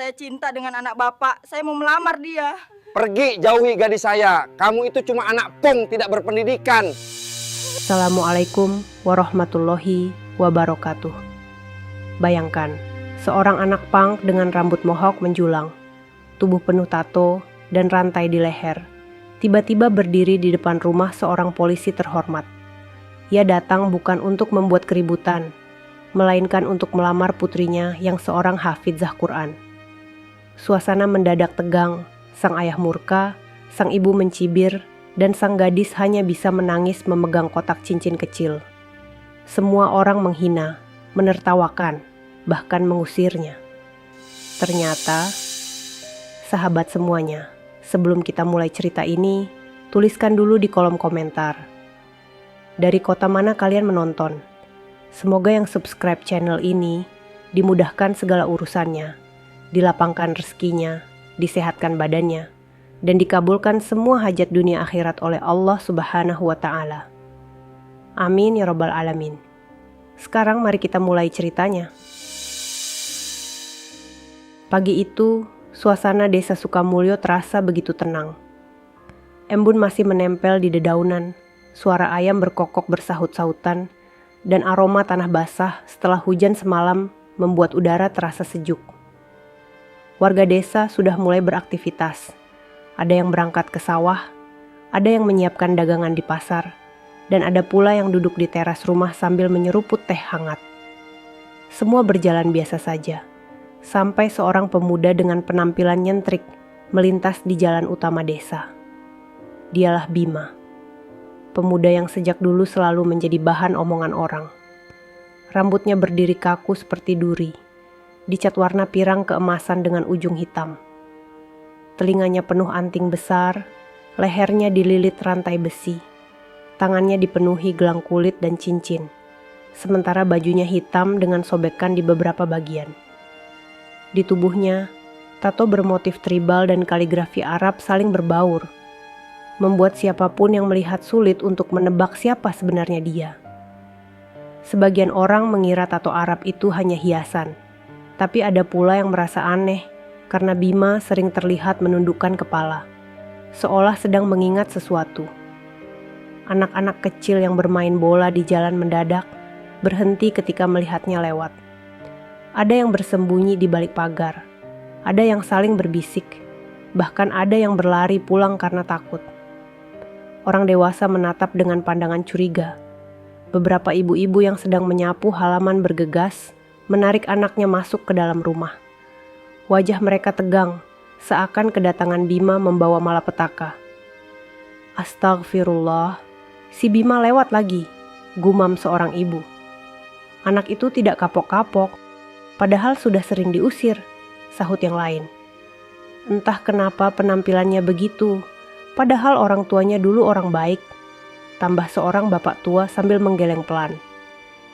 Saya cinta dengan anak bapak. Saya mau melamar dia. Pergi jauhi gadis saya. Kamu itu cuma anak pung, tidak berpendidikan. Assalamualaikum warahmatullahi wabarakatuh. Bayangkan, seorang anak punk dengan rambut mohawk menjulang, tubuh penuh tato dan rantai di leher, tiba-tiba berdiri di depan rumah seorang polisi terhormat. Ia datang bukan untuk membuat keributan, melainkan untuk melamar putrinya yang seorang hafizah Quran. Suasana mendadak tegang, sang ayah murka, sang ibu mencibir, dan sang gadis hanya bisa menangis memegang kotak cincin kecil. Semua orang menghina, menertawakan, bahkan mengusirnya. Ternyata, sahabat semuanya, sebelum kita mulai cerita ini, tuliskan dulu di kolom komentar. Dari kota mana kalian menonton? Semoga yang subscribe channel ini dimudahkan segala urusannya, dilapangkan rezekinya, disehatkan badannya, dan dikabulkan semua hajat dunia akhirat oleh Allah Subhanahu wa Ta'ala. Amin ya Rabbal Alamin. Sekarang mari kita mulai ceritanya. Pagi itu, suasana desa Sukamulyo terasa begitu tenang. Embun masih menempel di dedaunan, suara ayam berkokok bersahut-sahutan, dan aroma tanah basah setelah hujan semalam membuat udara terasa sejuk. Warga desa sudah mulai beraktivitas. Ada yang berangkat ke sawah, ada yang menyiapkan dagangan di pasar, dan ada pula yang duduk di teras rumah sambil menyeruput teh hangat. Semua berjalan biasa saja, sampai seorang pemuda dengan penampilan nyentrik melintas di jalan utama desa. Dialah Bima, pemuda yang sejak dulu selalu menjadi bahan omongan orang. Rambutnya berdiri kaku seperti duri, dicat warna pirang keemasan dengan ujung hitam. Telinganya penuh anting besar, lehernya dililit rantai besi, tangannya dipenuhi gelang kulit dan cincin, sementara bajunya hitam dengan sobekan di beberapa bagian. Di tubuhnya, tato bermotif tribal dan kaligrafi Arab saling berbaur, membuat siapapun yang melihat sulit untuk menebak siapa sebenarnya dia. Sebagian orang mengira tato Arab itu hanya hiasan, tapi ada pula yang merasa aneh karena Bima sering terlihat menundukkan kepala, seolah sedang mengingat sesuatu. Anak-anak kecil yang bermain bola di jalan mendadak berhenti ketika melihatnya lewat. Ada yang bersembunyi di balik pagar, ada yang saling berbisik, bahkan ada yang berlari pulang karena takut. Orang dewasa menatap dengan pandangan curiga. Beberapa ibu-ibu yang sedang menyapu halaman bergegas menarik anaknya masuk ke dalam rumah. Wajah mereka tegang, seakan kedatangan Bima membawa malapetaka. Astagfirullah, si Bima lewat lagi, gumam seorang ibu. Anak itu tidak kapok-kapok, padahal sudah sering diusir, sahut yang lain. Entah kenapa penampilannya begitu, padahal orang tuanya dulu orang baik, tambah seorang bapak tua sambil menggeleng pelan.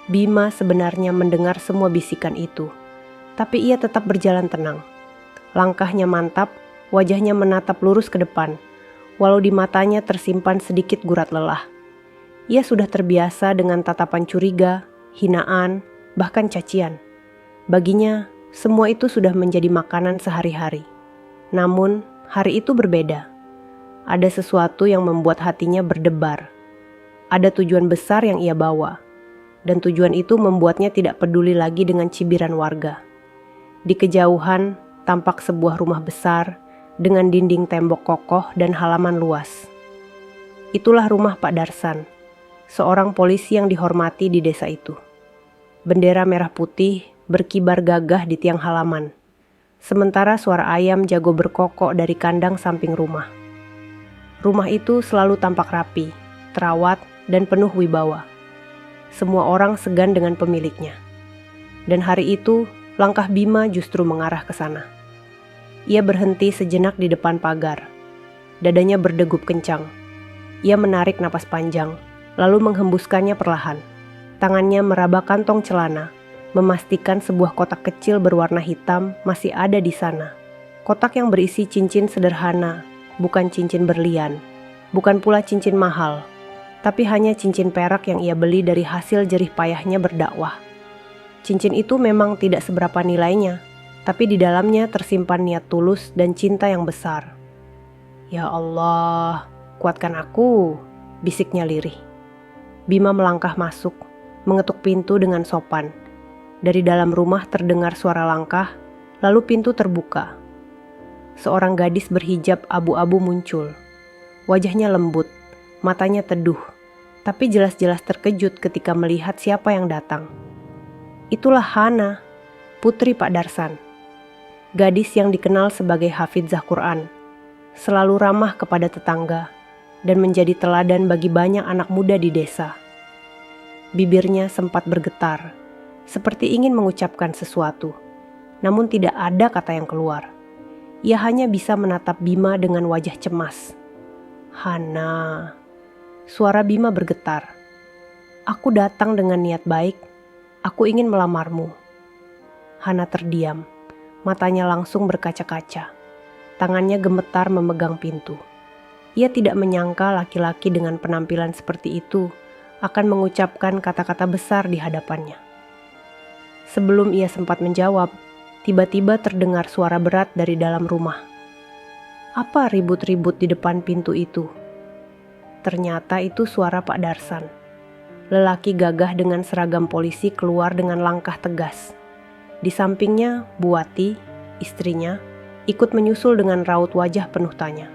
Bima sebenarnya mendengar semua bisikan itu, tapi ia tetap berjalan tenang. Langkahnya mantap, wajahnya menatap lurus ke depan, walau di matanya tersimpan sedikit gurat lelah. Ia sudah terbiasa dengan tatapan curiga, hinaan, bahkan cacian. Baginya, semua itu sudah menjadi makanan sehari-hari. Namun, hari itu berbeda. Ada sesuatu yang membuat hatinya berdebar. Ada tujuan besar yang ia bawa, dan tujuan itu membuatnya tidak peduli lagi dengan cibiran warga. Di kejauhan, tampak sebuah rumah besar dengan dinding tembok kokoh dan halaman luas. Itulah rumah Pak Darsan, seorang polisi yang dihormati di desa itu. Bendera merah putih berkibar gagah di tiang halaman, sementara suara ayam jago berkokok dari kandang samping rumah. Rumah itu selalu tampak rapi, terawat, dan penuh wibawa. Semua orang segan dengan pemiliknya. Dan hari itu, langkah Bima justru mengarah ke sana. Ia berhenti sejenak di depan pagar. Dadanya berdegup kencang. Ia menarik napas panjang, lalu menghembuskannya perlahan. Tangannya meraba kantong celana, memastikan sebuah kotak kecil berwarna hitam masih ada di sana. Kotak yang berisi cincin sederhana, bukan cincin berlian, bukan pula cincin mahal, tapi hanya cincin perak yang ia beli dari hasil jerih payahnya berdakwah. Cincin itu memang tidak seberapa nilainya, tapi di dalamnya tersimpan niat tulus dan cinta yang besar. "Ya Allah, kuatkan aku," bisiknya lirih. Bima melangkah masuk, mengetuk pintu dengan sopan. Dari dalam rumah terdengar suara langkah, lalu pintu terbuka. Seorang gadis berhijab abu-abu muncul. Wajahnya lembut, matanya teduh, tapi jelas-jelas terkejut ketika melihat siapa yang datang. Itulah Hana, putri Pak Darsan. Gadis yang dikenal sebagai hafizah Quran, selalu ramah kepada tetangga, dan menjadi teladan bagi banyak anak muda di desa. Bibirnya sempat bergetar, seperti ingin mengucapkan sesuatu, namun tidak ada kata yang keluar. Ia hanya bisa menatap Bima dengan wajah cemas. "Hana," suara Bima bergetar. "Aku datang dengan niat baik, aku ingin melamarmu." Hana terdiam, matanya langsung berkaca-kaca. Tangannya gemetar memegang pintu. Ia tidak menyangka laki-laki dengan penampilan seperti itu akan mengucapkan kata-kata besar di hadapannya. Sebelum ia sempat menjawab, tiba-tiba terdengar suara berat dari dalam rumah. Apa ribut-ribut di depan pintu itu? Ternyata itu suara Pak Darsan. Lelaki gagah dengan seragam polisi keluar dengan langkah tegas. Di sampingnya, Buati, istrinya, ikut menyusul dengan raut wajah penuh tanya.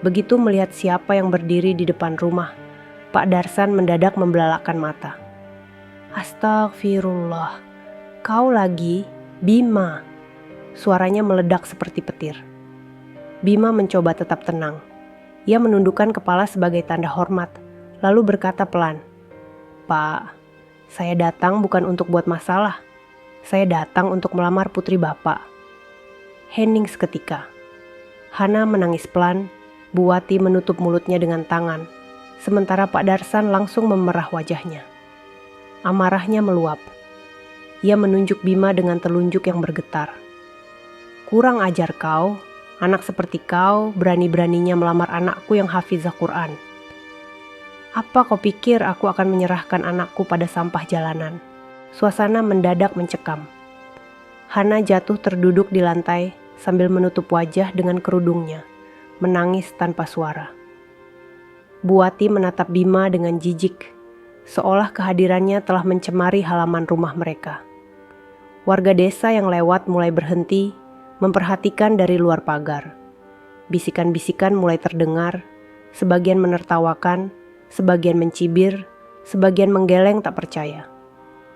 Begitu melihat siapa yang berdiri di depan rumah, Pak Darsan mendadak membelalakkan mata. "Astagfirullah, kau lagi, Bima?" Suaranya meledak seperti petir. Bima mencoba tetap tenang. Ia menundukkan kepala sebagai tanda hormat, lalu berkata pelan, "Pak, saya datang bukan untuk buat masalah. Saya datang untuk melamar putri Bapak." Hening seketika. Hana menangis pelan, Buati menutup mulutnya dengan tangan, sementara Pak Darsan langsung memerah wajahnya. Amarahnya meluap. Ia menunjuk Bima dengan telunjuk yang bergetar. "Kurang ajar kau, anak seperti kau berani-beraninya melamar anakku yang hafizah Quran. Apa kau pikir aku akan menyerahkan anakku pada sampah jalanan?" Suasana mendadak mencekam. Hana jatuh terduduk di lantai sambil menutup wajah dengan kerudungnya, menangis tanpa suara. Buati menatap Bima dengan jijik, seolah kehadirannya telah mencemari halaman rumah mereka. Warga desa yang lewat mulai berhenti, memperhatikan dari luar pagar. Bisikan-bisikan mulai terdengar, sebagian menertawakan, sebagian mencibir, sebagian menggeleng tak percaya.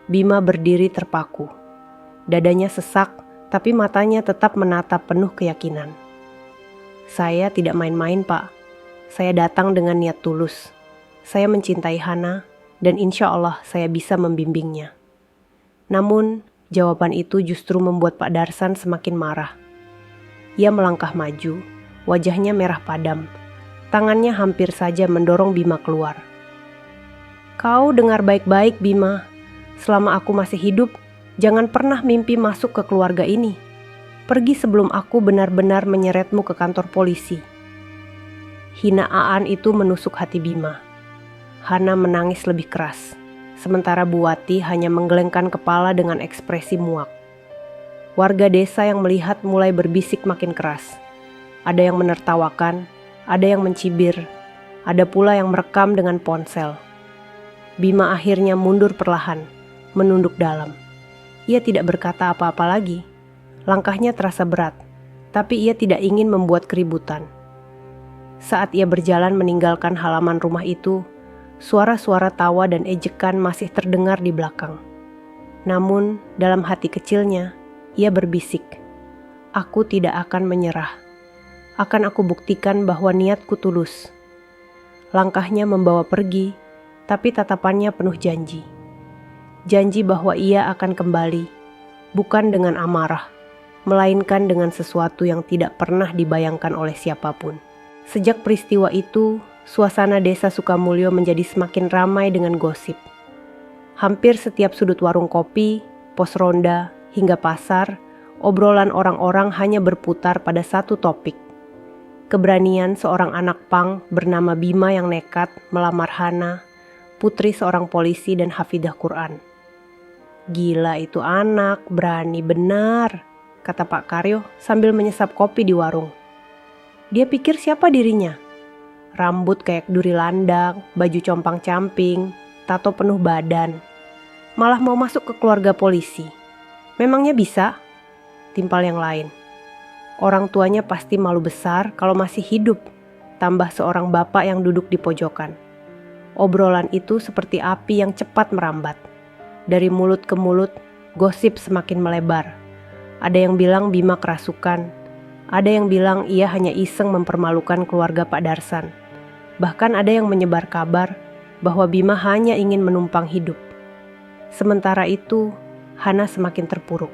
Bima berdiri terpaku. Dadanya sesak, tapi matanya tetap menatap penuh keyakinan. "Saya tidak main-main, Pak. Saya datang dengan niat tulus. Saya mencintai Hana, dan insya Allah saya bisa membimbingnya." Namun, jawaban itu justru membuat Pak Darsan semakin marah. Ia melangkah maju, wajahnya merah padam. Tangannya hampir saja mendorong Bima keluar. "Kau dengar baik-baik, Bima. Selama aku masih hidup, jangan pernah mimpi masuk ke keluarga ini. Pergi sebelum aku benar-benar menyeretmu ke kantor polisi." Hinaan itu menusuk hati Bima. Hana menangis lebih keras, sementara Buati hanya menggelengkan kepala dengan ekspresi muak. Warga desa yang melihat mulai berbisik makin keras. Ada yang menertawakan, ada yang mencibir, ada pula yang merekam dengan ponsel. Bima akhirnya mundur perlahan, menunduk dalam. Ia tidak berkata apa-apa lagi. Langkahnya terasa berat, tapi ia tidak ingin membuat keributan. Saat ia berjalan meninggalkan halaman rumah itu, suara-suara tawa dan ejekan masih terdengar di belakang. Namun, dalam hati kecilnya, ia berbisik, "Aku tidak akan menyerah. Akan aku buktikan bahwa niatku tulus." Langkahnya membawa pergi, tapi tatapannya penuh janji. Janji bahwa ia akan kembali, bukan dengan amarah, melainkan dengan sesuatu yang tidak pernah dibayangkan oleh siapapun. Sejak peristiwa itu, suasana desa Sukamulyo menjadi semakin ramai dengan gosip. Hampir setiap sudut warung kopi, pos ronda, hingga pasar, obrolan orang-orang hanya berputar pada satu topik. Keberanian seorang anak pang bernama Bima yang nekat melamar Hana, putri seorang polisi dan hafidzah Quran. "Gila itu anak, berani benar." kata Pak Karyo sambil menyesap kopi di warung. Dia pikir siapa dirinya? Rambut kayak duri landak, baju compang-camping, tato penuh badan. Malah mau masuk ke keluarga polisi. Memangnya bisa? Timpal yang lain. Orang tuanya pasti malu besar kalau masih hidup, tambah seorang bapak yang duduk di pojokan. Obrolan itu seperti api yang cepat merambat. Dari mulut ke mulut, gosip semakin melebar. Ada yang bilang Bima kerasukan, ada yang bilang ia hanya iseng mempermalukan keluarga Pak Darsan. Bahkan ada yang menyebar kabar bahwa Bima hanya ingin menumpang hidup. Sementara itu, Hana semakin terpuruk.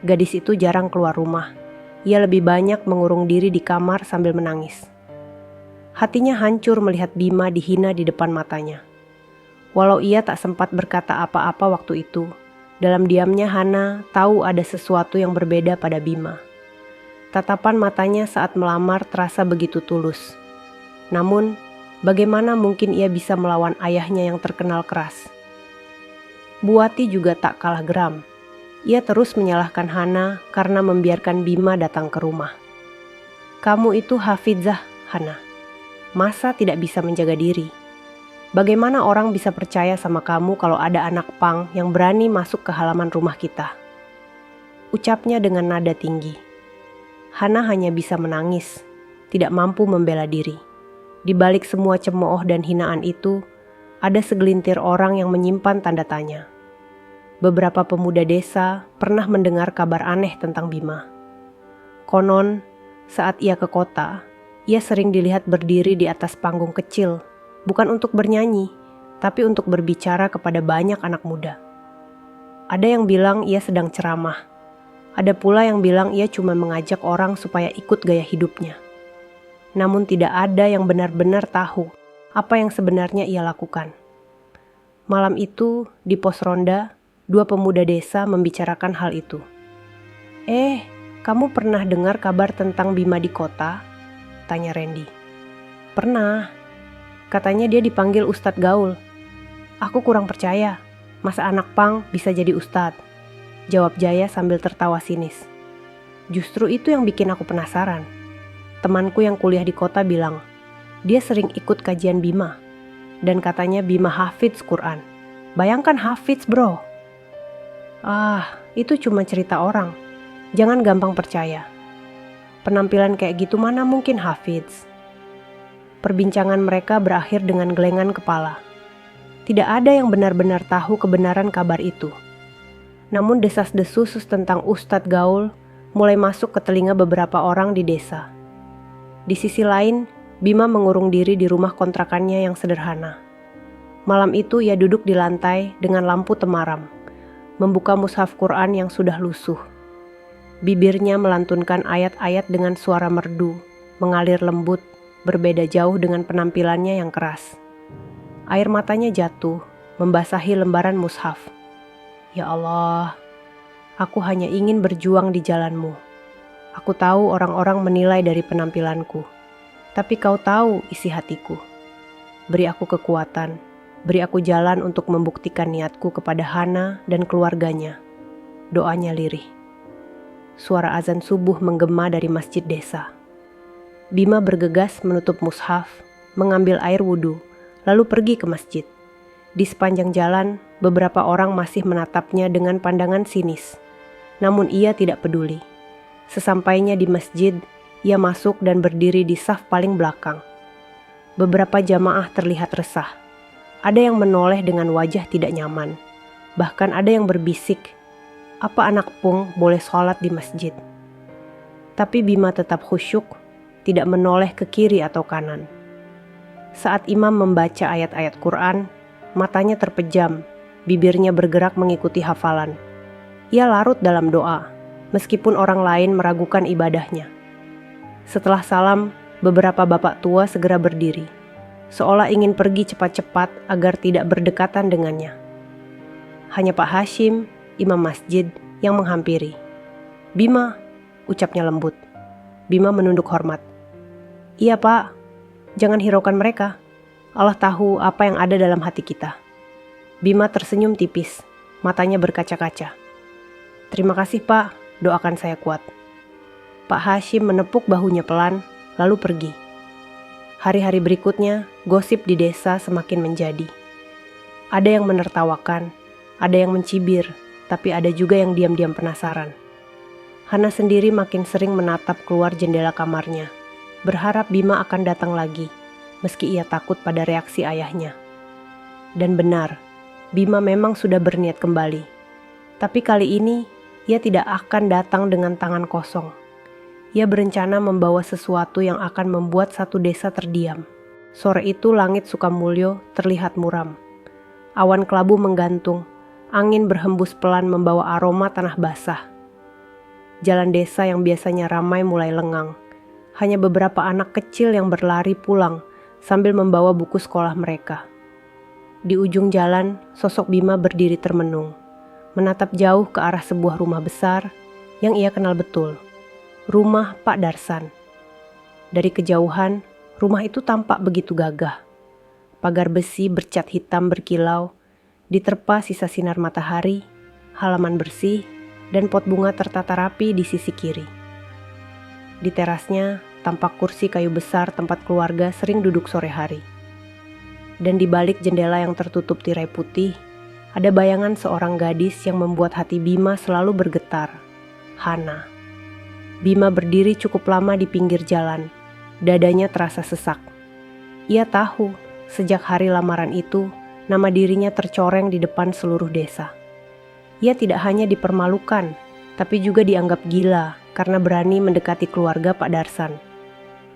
Gadis itu jarang keluar rumah. Ia lebih banyak mengurung diri di kamar sambil menangis. Hatinya hancur melihat Bima dihina di depan matanya. Walau ia tak sempat berkata apa-apa waktu itu, dalam diamnya Hana tahu ada sesuatu yang berbeda pada Bima. Tatapan matanya saat melamar terasa begitu tulus. Namun, bagaimana mungkin ia bisa melawan ayahnya yang terkenal keras? Buati juga tak kalah geram. Ia terus menyalahkan Hana karena membiarkan Bima datang ke rumah. Kamu itu hafizah, Hana. Masa tidak bisa menjaga diri? Bagaimana orang bisa percaya sama kamu kalau ada anak pang yang berani masuk ke halaman rumah kita? Ucapnya dengan nada tinggi. Hana hanya bisa menangis, tidak mampu membela diri. Di balik semua cemooh dan hinaan itu, ada segelintir orang yang menyimpan tanda tanya. Beberapa pemuda desa pernah mendengar kabar aneh tentang Bima. Konon, saat ia ke kota, ia sering dilihat berdiri di atas panggung kecil, bukan untuk bernyanyi, tapi untuk berbicara kepada banyak anak muda. Ada yang bilang ia sedang ceramah. Ada pula yang bilang ia cuma mengajak orang supaya ikut gaya hidupnya. Namun tidak ada yang benar-benar tahu apa yang sebenarnya ia lakukan. Malam itu, di pos ronda, 2 pemuda desa membicarakan hal itu. Kamu pernah dengar kabar tentang Bima di kota? Tanya Randy. Pernah. Katanya dia dipanggil Ustadz Gaul. Aku kurang percaya, masa anak pang bisa jadi ustadz? Jawab Jaya sambil tertawa sinis. Justru itu yang bikin aku penasaran. Temanku yang kuliah di kota bilang, dia sering ikut kajian Bima. Dan katanya Bima hafiz Quran. Bayangkan hafiz bro. Itu cuma cerita orang. Jangan gampang percaya. Penampilan kayak gitu mana mungkin hafiz. Perbincangan mereka berakhir dengan gelengan kepala. Tidak ada yang benar-benar tahu kebenaran kabar itu. Namun desas-desus tentang Ustadz Gaul mulai masuk ke telinga beberapa orang di desa. Di sisi lain, Bima mengurung diri di rumah kontrakannya yang sederhana. Malam itu ia duduk di lantai dengan lampu temaram, membuka mushaf Quran yang sudah lusuh. Bibirnya melantunkan ayat-ayat dengan suara merdu, mengalir lembut, berbeda jauh dengan penampilannya yang keras. Air matanya jatuh, membasahi lembaran mushaf. Ya Allah, aku hanya ingin berjuang di jalanmu. Aku tahu orang-orang menilai dari penampilanku, tapi kau tahu isi hatiku. Beri aku kekuatan, beri aku jalan untuk membuktikan niatku kepada Hana dan keluarganya. Doanya lirih. Suara azan subuh menggema dari masjid desa. Bima bergegas menutup mushaf, mengambil air wudhu, lalu pergi ke masjid. Di sepanjang jalan, beberapa orang masih menatapnya dengan pandangan sinis. Namun ia tidak peduli. Sesampainya di masjid, ia masuk dan berdiri di saf paling belakang. Beberapa jamaah terlihat resah. Ada yang menoleh dengan wajah tidak nyaman. Bahkan ada yang berbisik, apa anak pung boleh sholat di masjid? Tapi Bima tetap khusyuk, tidak menoleh ke kiri atau kanan. Saat imam membaca ayat-ayat Quran, matanya terpejam, bibirnya bergerak mengikuti hafalan. Ia larut dalam doa, meskipun orang lain meragukan ibadahnya. Setelah salam, beberapa bapak tua segera berdiri, seolah ingin pergi cepat-cepat agar tidak berdekatan dengannya. Hanya Pak Hashim, imam masjid, yang menghampiri. Bima, ucapnya lembut. Bima menunduk hormat. Iya Pak, jangan hiraukan mereka. Allah tahu apa yang ada dalam hati kita. Bima tersenyum tipis, matanya berkaca-kaca. Terima kasih Pak, doakan saya kuat. Pak Hashim menepuk bahunya pelan, lalu pergi. Hari-hari berikutnya, gosip di desa semakin menjadi. Ada yang menertawakan, ada yang mencibir, tapi ada juga yang diam-diam penasaran. Hana sendiri makin sering menatap keluar jendela kamarnya, berharap Bima akan datang lagi, meski ia takut pada reaksi ayahnya. Dan benar, Bima memang sudah berniat kembali. Tapi kali ini, ia tidak akan datang dengan tangan kosong. Ia berencana membawa sesuatu yang akan membuat satu desa terdiam. Sore itu langit Sukamulyo terlihat muram. Awan kelabu menggantung, angin berhembus pelan membawa aroma tanah basah. Jalan desa yang biasanya ramai mulai lengang. Hanya beberapa anak kecil yang berlari pulang sambil membawa buku sekolah mereka. Di ujung jalan, sosok Bima berdiri termenung, menatap jauh ke arah sebuah rumah besar yang ia kenal betul. Rumah Pak Darsan. Dari kejauhan, rumah itu tampak begitu gagah. Pagar besi bercat hitam berkilau, diterpa sisa sinar matahari, halaman bersih, dan pot bunga tertata rapi di sisi kiri. Di terasnya, tampak kursi kayu besar tempat keluarga sering duduk sore hari. Dan di balik jendela yang tertutup tirai putih, ada bayangan seorang gadis yang membuat hati Bima selalu bergetar. Hana. Bima berdiri cukup lama di pinggir jalan. Dadanya terasa sesak. Ia tahu, sejak hari lamaran itu, nama dirinya tercoreng di depan seluruh desa. Ia tidak hanya dipermalukan, tapi juga dianggap gila karena berani mendekati keluarga Pak Darsan.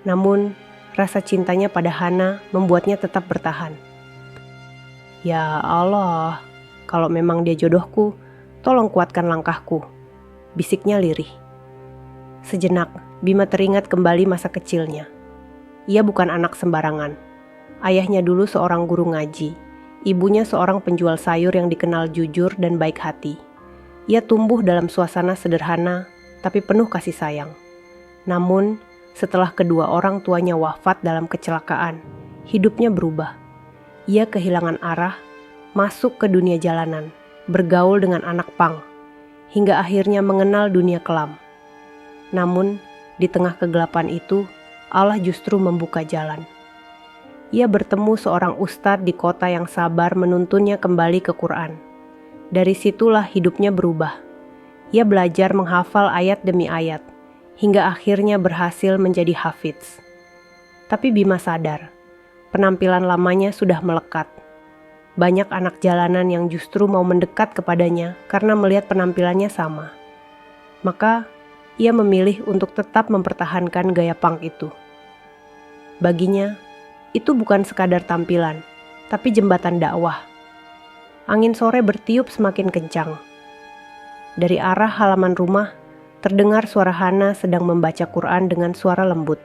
Namun, rasa cintanya pada Hana membuatnya tetap bertahan. Ya Allah, kalau memang dia jodohku, tolong kuatkan langkahku, bisiknya lirih. Sejenak, Bima teringat kembali masa kecilnya. Ia bukan anak sembarangan. Ayahnya dulu seorang guru ngaji, ibunya seorang penjual sayur yang dikenal jujur dan baik hati. Ia tumbuh dalam suasana sederhana, tapi penuh kasih sayang. Namun, setelah kedua orang tuanya wafat dalam kecelakaan, hidupnya berubah. Ia kehilangan arah, masuk ke dunia jalanan, bergaul dengan anak pang, hingga akhirnya mengenal dunia kelam. Namun, di tengah kegelapan itu, Allah justru membuka jalan. Ia bertemu seorang ustadz di kota yang sabar menuntunnya kembali ke Quran. Dari situlah hidupnya berubah. Ia belajar menghafal ayat demi ayat, hingga akhirnya berhasil menjadi hafiz. Tapi Bima sadar, penampilan lamanya sudah melekat. Banyak anak jalanan yang justru mau mendekat kepadanya karena melihat penampilannya sama. Maka, ia memilih untuk tetap mempertahankan gaya punk itu. Baginya, itu bukan sekadar tampilan, tapi jembatan dakwah. Angin sore bertiup semakin kencang. Dari arah halaman rumah, terdengar suara Hana sedang membaca Quran dengan suara lembut.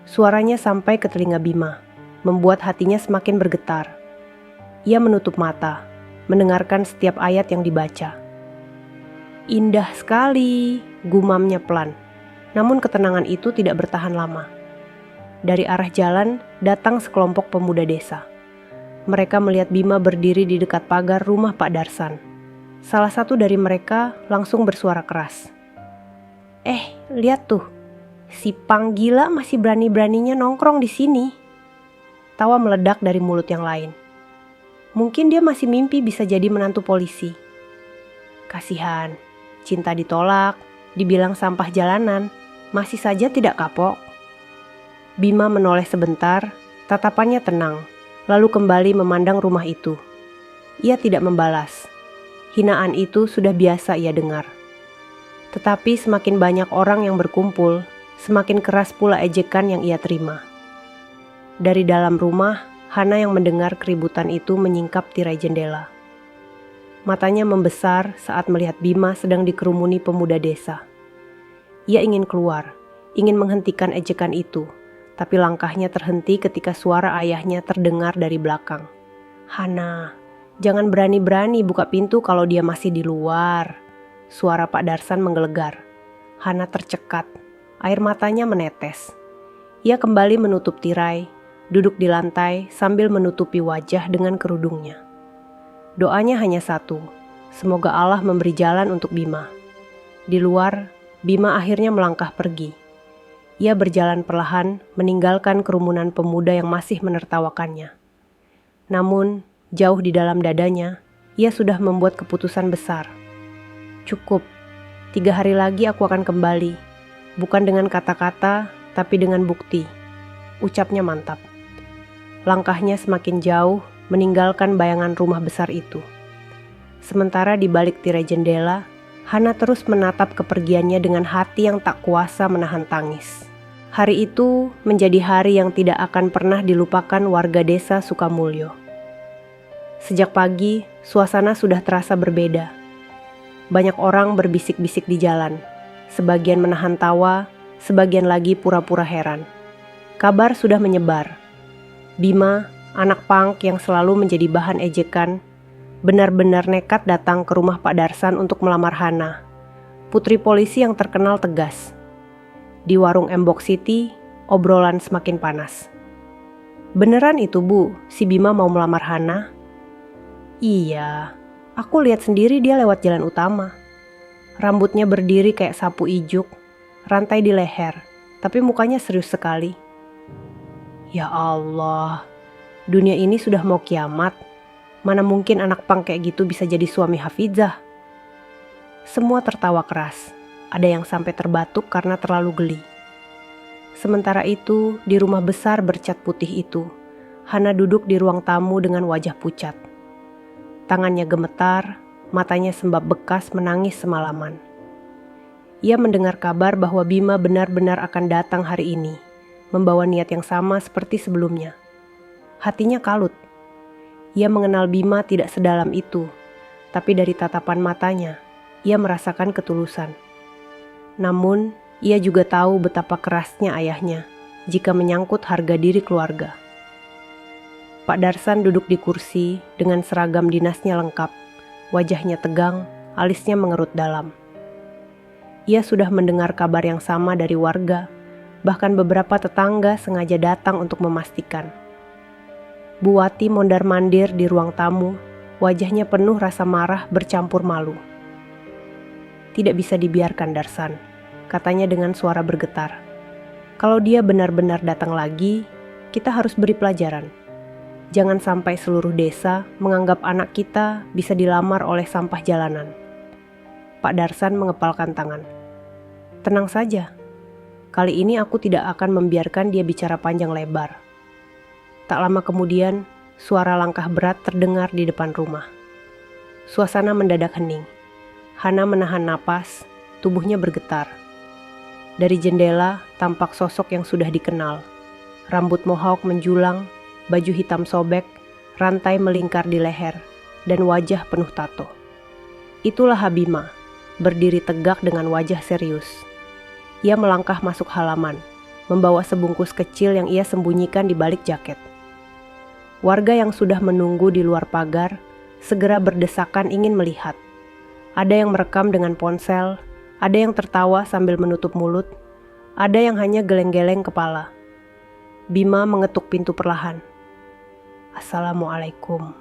Suaranya sampai ke telinga Bima, membuat hatinya semakin bergetar. Ia menutup mata, mendengarkan setiap ayat yang dibaca. Indah sekali, gumamnya pelan. Namun ketenangan itu tidak bertahan lama. Dari arah jalan datang sekelompok pemuda desa. Mereka melihat Bima berdiri di dekat pagar rumah Pak Darsan. Salah satu dari mereka langsung bersuara keras. Lihat tuh, si pang gila masih berani-beraninya nongkrong di sini. Tawa meledak dari mulut yang lain. Mungkin dia masih mimpi bisa jadi menantu polisi. Kasihan, cinta ditolak, dibilang sampah jalanan, masih saja tidak kapok. Bima menoleh sebentar, tatapannya tenang, lalu kembali memandang rumah itu. Ia tidak membalas. Hinaan itu sudah biasa ia dengar. Tetapi semakin banyak orang yang berkumpul, semakin keras pula ejekan yang ia terima. Dari dalam rumah, Hana yang mendengar keributan itu menyingkap tirai jendela. Matanya membesar saat melihat Bima sedang dikerumuni pemuda desa. Ia ingin keluar, ingin menghentikan ejekan itu, tapi langkahnya terhenti ketika suara ayahnya terdengar dari belakang. Hana, jangan berani-berani buka pintu kalau dia masih di luar. Suara Pak Darsan menggelegar. Hana tercekat, air matanya menetes. Ia kembali menutup tirai, duduk di lantai sambil menutupi wajah dengan kerudungnya. Doanya hanya satu, semoga Allah memberi jalan untuk Bima. Di luar, Bima akhirnya melangkah pergi. Ia berjalan perlahan, meninggalkan kerumunan pemuda yang masih menertawakannya. Namun, jauh di dalam dadanya, ia sudah membuat keputusan besar. Cukup, 3 hari lagi aku akan kembali. Bukan dengan kata-kata, tapi dengan bukti. Ucapnya mantap. Langkahnya semakin jauh, meninggalkan bayangan rumah besar itu. Sementara di balik tirai jendela, Hana terus menatap kepergiannya dengan hati yang tak kuasa menahan tangis. Hari itu menjadi hari yang tidak akan pernah dilupakan warga desa Sukamulyo. Sejak pagi, suasana sudah terasa berbeda. Banyak orang berbisik-bisik di jalan. Sebagian menahan tawa, sebagian lagi pura-pura heran. Kabar sudah menyebar. Bima, anak pang yang selalu menjadi bahan ejekan, benar-benar nekat datang ke rumah Pak Darsan untuk melamar Hana, putri polisi yang terkenal tegas. Di warung Embok City, obrolan semakin panas. Beneran itu Bu, si Bima mau melamar Hana? Iya, aku lihat sendiri dia lewat jalan utama. Rambutnya berdiri kayak sapu ijuk, rantai di leher, tapi mukanya serius sekali. Ya Allah, dunia ini sudah mau kiamat. Mana mungkin anak pang kayak gitu bisa jadi suami Hafizah? Semua tertawa keras. Ada yang sampai terbatuk karena terlalu geli. Sementara itu, di rumah besar bercat putih itu, Hana duduk di ruang tamu dengan wajah pucat. Tangannya gemetar, matanya sembab bekas menangis semalaman. Ia mendengar kabar bahwa Bima benar-benar akan datang hari ini, membawa niat yang sama seperti sebelumnya. Hatinya kalut. Ia mengenal Bima tidak sedalam itu, tapi dari tatapan matanya, ia merasakan ketulusan. Namun, ia juga tahu betapa kerasnya ayahnya jika menyangkut harga diri keluarga. Pak Darsan duduk di kursi dengan seragam dinasnya lengkap, wajahnya tegang, alisnya mengerut dalam. Ia sudah mendengar kabar yang sama dari warga, bahkan beberapa tetangga sengaja datang untuk memastikan. Bu Wati mondar-mandir di ruang tamu, wajahnya penuh rasa marah bercampur malu. Tidak bisa dibiarkan Darsan, katanya dengan suara bergetar. Kalau dia benar-benar datang lagi, kita harus beri pelajaran. Jangan sampai seluruh desa menganggap anak kita bisa dilamar oleh sampah jalanan. Pak Darsan mengepalkan tangan. Tenang saja, kali ini aku tidak akan membiarkan dia bicara panjang lebar. Tak lama kemudian, suara langkah berat terdengar di depan rumah. Suasana mendadak hening. Hana menahan napas, tubuhnya bergetar. Dari jendela tampak sosok yang sudah dikenal. Rambut mohawk menjulang, baju hitam sobek, rantai melingkar di leher, dan wajah penuh tato. Itulah Habima, berdiri tegak dengan wajah serius. Ia melangkah masuk halaman, membawa sebungkus kecil yang ia sembunyikan di balik jaket. Warga yang sudah menunggu di luar pagar segera berdesakan ingin melihat. Ada yang merekam dengan ponsel, ada yang tertawa sambil menutup mulut, ada yang hanya geleng-geleng kepala. Bima mengetuk pintu perlahan. Assalamualaikum.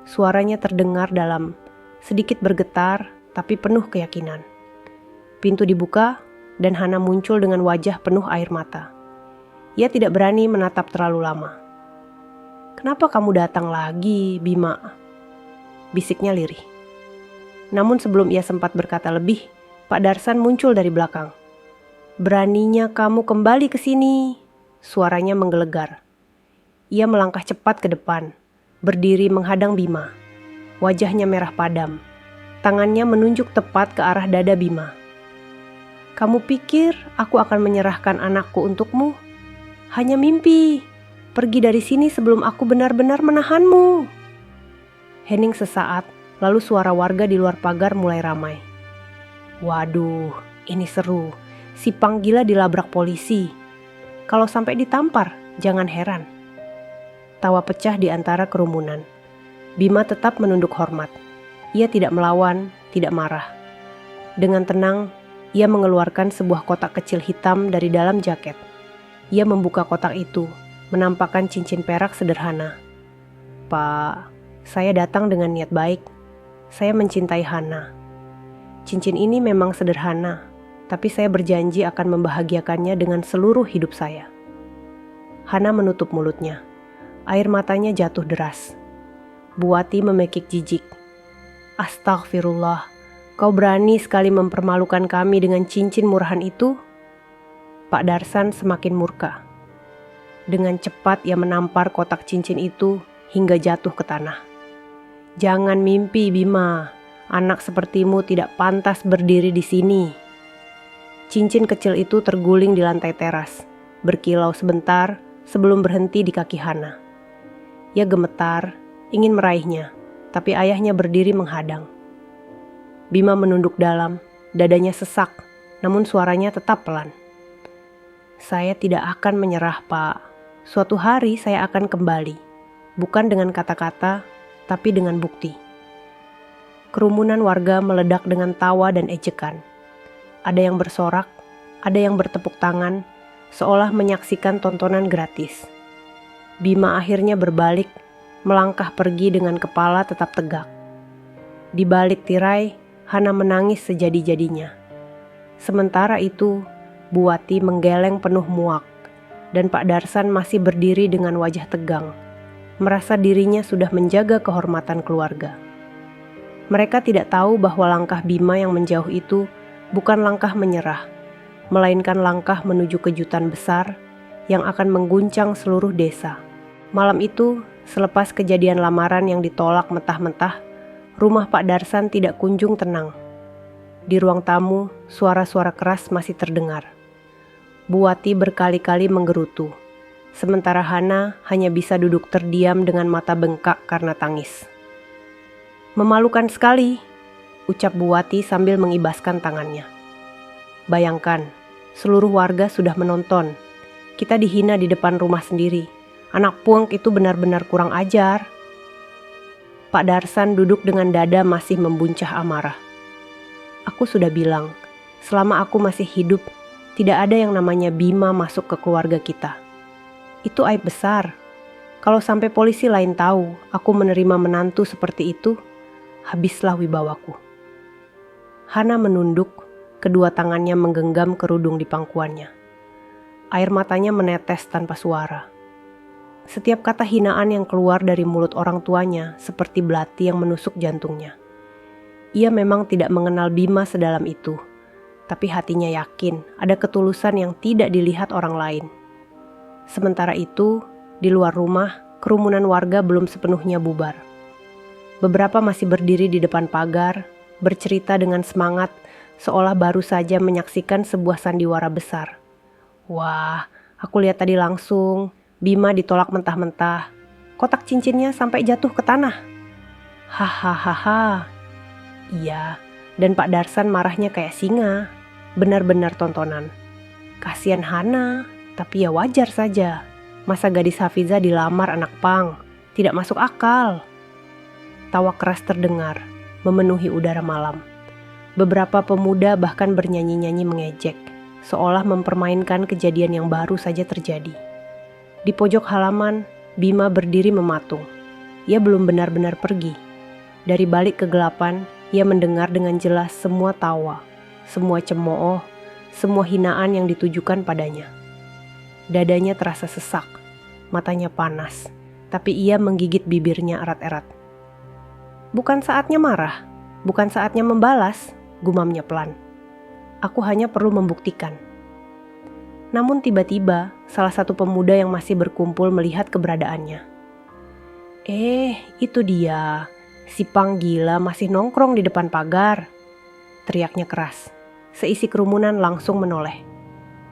Suaranya terdengar dalam, sedikit bergetar tapi penuh keyakinan. Pintu dibuka dan Hana muncul dengan wajah penuh air mata. Ia tidak berani menatap terlalu lama. Kenapa kamu datang lagi, Bima? Bisiknya lirih. Namun sebelum ia sempat berkata lebih, Pak Darsan muncul dari belakang. Beraninya kamu kembali ke sini, suaranya menggelegar. Ia melangkah cepat ke depan, berdiri menghadang Bima. Wajahnya merah padam. Tangannya menunjuk tepat ke arah dada Bima. Kamu pikir aku akan menyerahkan anakku untukmu? Hanya mimpi. Pergi dari sini sebelum aku benar-benar menahanmu. Hening sesaat, lalu suara warga di luar pagar mulai ramai. Waduh, ini seru. Si Pang gila dilabrak polisi. Kalau sampai ditampar, jangan heran. Tawa pecah di antara kerumunan. Bima tetap menunduk hormat. Ia tidak melawan, tidak marah. Dengan tenang, ia mengeluarkan sebuah kotak kecil hitam dari dalam jaket. Ia membuka kotak itu, menampakkan cincin perak sederhana. Pak, saya datang dengan niat baik. Saya mencintai Hana. Cincin ini memang sederhana, tapi saya berjanji akan membahagiakannya dengan seluruh hidup saya. Hana menutup mulutnya. Air matanya jatuh deras. Bu Wati memekik jijik. Astagfirullah, kau berani sekali mempermalukan kami dengan cincin murahan itu? Pak Darsan semakin murka. Dengan cepat ia menampar kotak cincin itu hingga jatuh ke tanah. Jangan mimpi, Bima. Anak sepertimu tidak pantas berdiri di sini. Cincin kecil itu terguling di lantai teras, berkilau sebentar sebelum berhenti di kaki Hana. Ia gemetar, ingin meraihnya, tapi ayahnya berdiri menghadang. Bima menunduk dalam, dadanya sesak, namun suaranya tetap pelan. Saya tidak akan menyerah, Pak. Suatu hari saya akan kembali, bukan dengan kata-kata, tapi dengan bukti. Kerumunan warga meledak dengan tawa dan ejekan. Ada yang bersorak, ada yang bertepuk tangan, seolah menyaksikan tontonan gratis. Bima akhirnya berbalik, melangkah pergi dengan kepala tetap tegak. Di balik tirai, Hana menangis sejadi-jadinya. Sementara itu, Bu Wati menggeleng penuh muak, dan Pak Darsan masih berdiri dengan wajah tegang, merasa dirinya sudah menjaga kehormatan keluarga. Mereka tidak tahu bahwa langkah Bima yang menjauh itu bukan langkah menyerah, melainkan langkah menuju kejutan besar yang akan mengguncang seluruh desa. Malam itu, selepas kejadian lamaran yang ditolak mentah-mentah, rumah Pak Darsan tidak kunjung tenang. Di ruang tamu, suara-suara keras masih terdengar. Bu Wati berkali-kali menggerutu, sementara Hana hanya bisa duduk terdiam dengan mata bengkak karena tangis. Memalukan sekali, ucap Bu Wati sambil mengibaskan tangannya. Bayangkan, seluruh warga sudah menonton. Kita dihina di depan rumah sendiri. Anak Puang itu benar-benar kurang ajar. Pak Darsan duduk dengan dada masih membuncah amarah. Aku sudah bilang, selama aku masih hidup, tidak ada yang namanya Bima masuk ke keluarga kita. Itu aib besar. Kalau sampai polisi lain tahu aku menerima menantu seperti itu, habislah wibawaku. Hana menunduk, kedua tangannya menggenggam kerudung di pangkuannya. Air matanya menetes tanpa suara. Setiap kata hinaan yang keluar dari mulut orang tuanya seperti belati yang menusuk jantungnya. Ia memang tidak mengenal Bima sedalam itu, tapi hatinya yakin ada ketulusan yang tidak dilihat orang lain. Sementara itu, di luar rumah, kerumunan warga belum sepenuhnya bubar. Beberapa masih berdiri di depan pagar, bercerita dengan semangat, seolah baru saja menyaksikan sebuah sandiwara besar. Wah, aku lihat tadi langsung, Bima ditolak mentah-mentah. Kotak cincinnya sampai jatuh ke tanah. Hahaha. Iya, dan Pak Darsan marahnya kayak singa. Benar-benar tontonan. Kasian Hana, tapi ya wajar saja. Masa gadis Hafiza dilamar anak pang? Tidak masuk akal. Tawa keras terdengar, memenuhi udara malam. Beberapa pemuda bahkan bernyanyi-nyanyi mengejek, seolah mempermainkan kejadian yang baru saja terjadi. Di pojok halaman, Bima berdiri mematung. Ia belum benar-benar pergi. Dari balik kegelapan, ia mendengar dengan jelas semua tawa, semua cemooh, semua hinaan yang ditujukan padanya. Dadanya terasa sesak, matanya panas, tapi ia menggigit bibirnya erat-erat. Bukan saatnya marah, bukan saatnya membalas, gumamnya pelan. Aku hanya perlu membuktikan. Namun tiba-tiba, salah satu pemuda yang masih berkumpul melihat keberadaannya. Itu dia, si Pang gila masih nongkrong di depan pagar. Teriaknya keras. Seisi kerumunan langsung menoleh.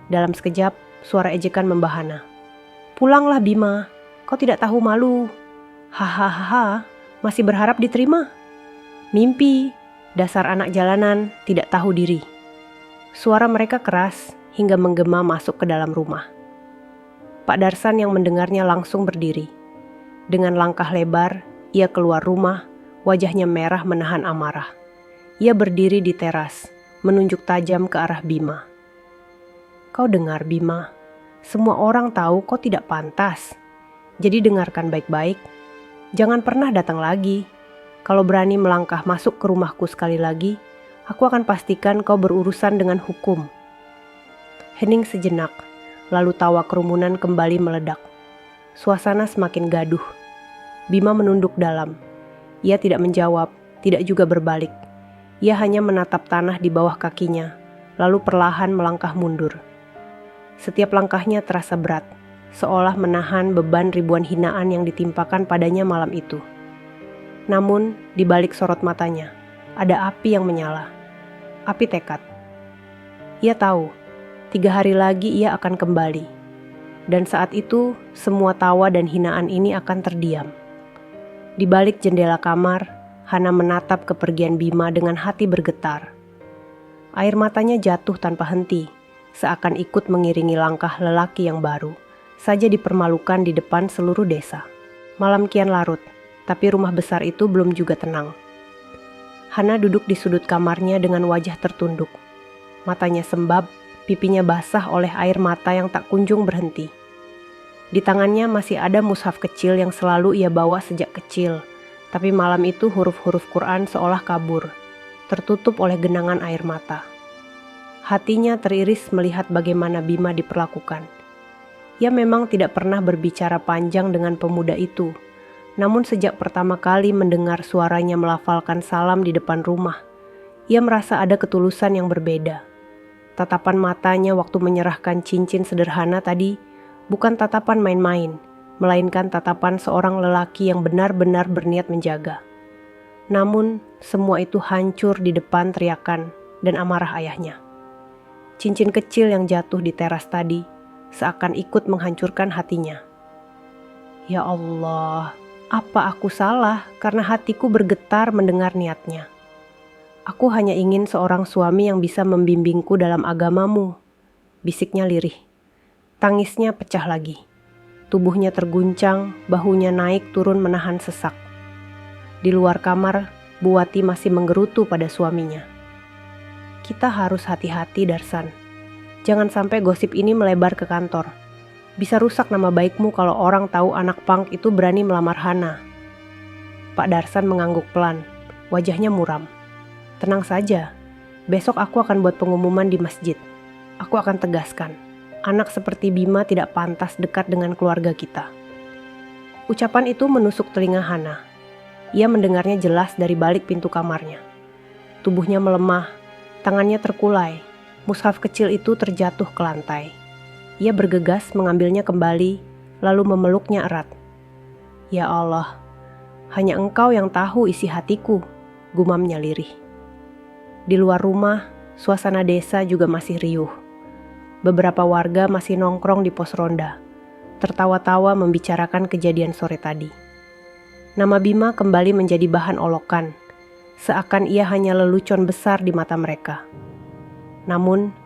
Dalam sekejap, suara ejekan membahana. Pulanglah Bima, kau tidak tahu malu. Hahaha, masih berharap diterima? Mimpi, dasar anak jalanan tidak tahu diri. Suara mereka keras hingga menggema masuk ke dalam rumah. Pak Darsan yang mendengarnya langsung berdiri. Dengan langkah lebar, ia keluar rumah, wajahnya merah menahan amarah. Ia berdiri di teras, menunjuk tajam ke arah Bima. Kau dengar Bima, semua orang tahu kau tidak pantas. Jadi dengarkan baik-baik. Jangan pernah datang lagi. Kalau berani melangkah masuk ke rumahku sekali lagi, Aku akan pastikan kau berurusan dengan hukum. Hening sejenak, lalu tawa kerumunan kembali meledak. Suasana semakin gaduh. Bima menunduk dalam. Ia tidak menjawab, tidak juga berbalik. Ia hanya menatap tanah di bawah kakinya, lalu perlahan melangkah mundur. Setiap langkahnya terasa berat, seolah menahan beban ribuan hinaan yang ditimpakan padanya malam itu. Namun, di balik sorot matanya, ada api yang menyala. Api tekad. Ia tahu, 3 hari lagi ia akan kembali. Dan saat itu, semua tawa dan hinaan ini akan terdiam. Di balik jendela kamar, Hana menatap kepergian Bima dengan hati bergetar. Air matanya jatuh tanpa henti, seakan ikut mengiringi langkah lelaki yang baru, saja dipermalukan di depan seluruh desa. Malam kian larut, tapi rumah besar itu belum juga tenang. Hana duduk di sudut kamarnya dengan wajah tertunduk. Matanya sembab, pipinya basah oleh air mata yang tak kunjung berhenti. Di tangannya masih ada mushaf kecil yang selalu ia bawa sejak kecil, tapi malam itu huruf-huruf Quran seolah kabur, tertutup oleh genangan air mata. Hatinya teriris melihat bagaimana Bima diperlakukan. Ia memang tidak pernah berbicara panjang dengan pemuda itu, namun sejak pertama kali mendengar suaranya melafalkan salam di depan rumah, ia merasa ada ketulusan yang berbeda. Tatapan matanya waktu menyerahkan cincin sederhana tadi bukan tatapan main-main, melainkan tatapan seorang lelaki yang benar-benar berniat menjaga. Namun, semua itu hancur di depan teriakan dan amarah ayahnya. Cincin kecil yang jatuh di teras tadi seakan ikut menghancurkan hatinya. Ya Allah, apa aku salah karena hatiku bergetar mendengar niatnya? Aku hanya ingin seorang suami yang bisa membimbingku dalam agamamu, bisiknya lirih. Tangisnya pecah lagi. Tubuhnya terguncang, bahunya naik turun menahan sesak. Di luar kamar, Buwati masih menggerutu pada suaminya. Kita harus hati-hati, Darsan. Jangan sampai gosip ini melebar ke kantor. Bisa rusak nama baikmu kalau orang tahu anak pang itu berani melamar Hana. Pak Darsan mengangguk pelan, wajahnya muram. Tenang saja, besok aku akan buat pengumuman di masjid. Aku akan tegaskan, anak seperti Bima tidak pantas dekat dengan keluarga kita. Ucapan itu menusuk telinga Hana. Ia mendengarnya jelas dari balik pintu kamarnya. Tubuhnya melemah, tangannya terkulai, mushaf kecil itu terjatuh ke lantai. Ia bergegas mengambilnya kembali, lalu memeluknya erat. Ya Allah, hanya Engkau yang tahu isi hatiku, gumamnya lirih. Di luar rumah, suasana desa juga masih riuh. Beberapa warga masih nongkrong di pos ronda, tertawa-tawa membicarakan kejadian sore tadi. Nama Bima kembali menjadi bahan olokan, seakan ia hanya lelucon besar di mata mereka. Namun,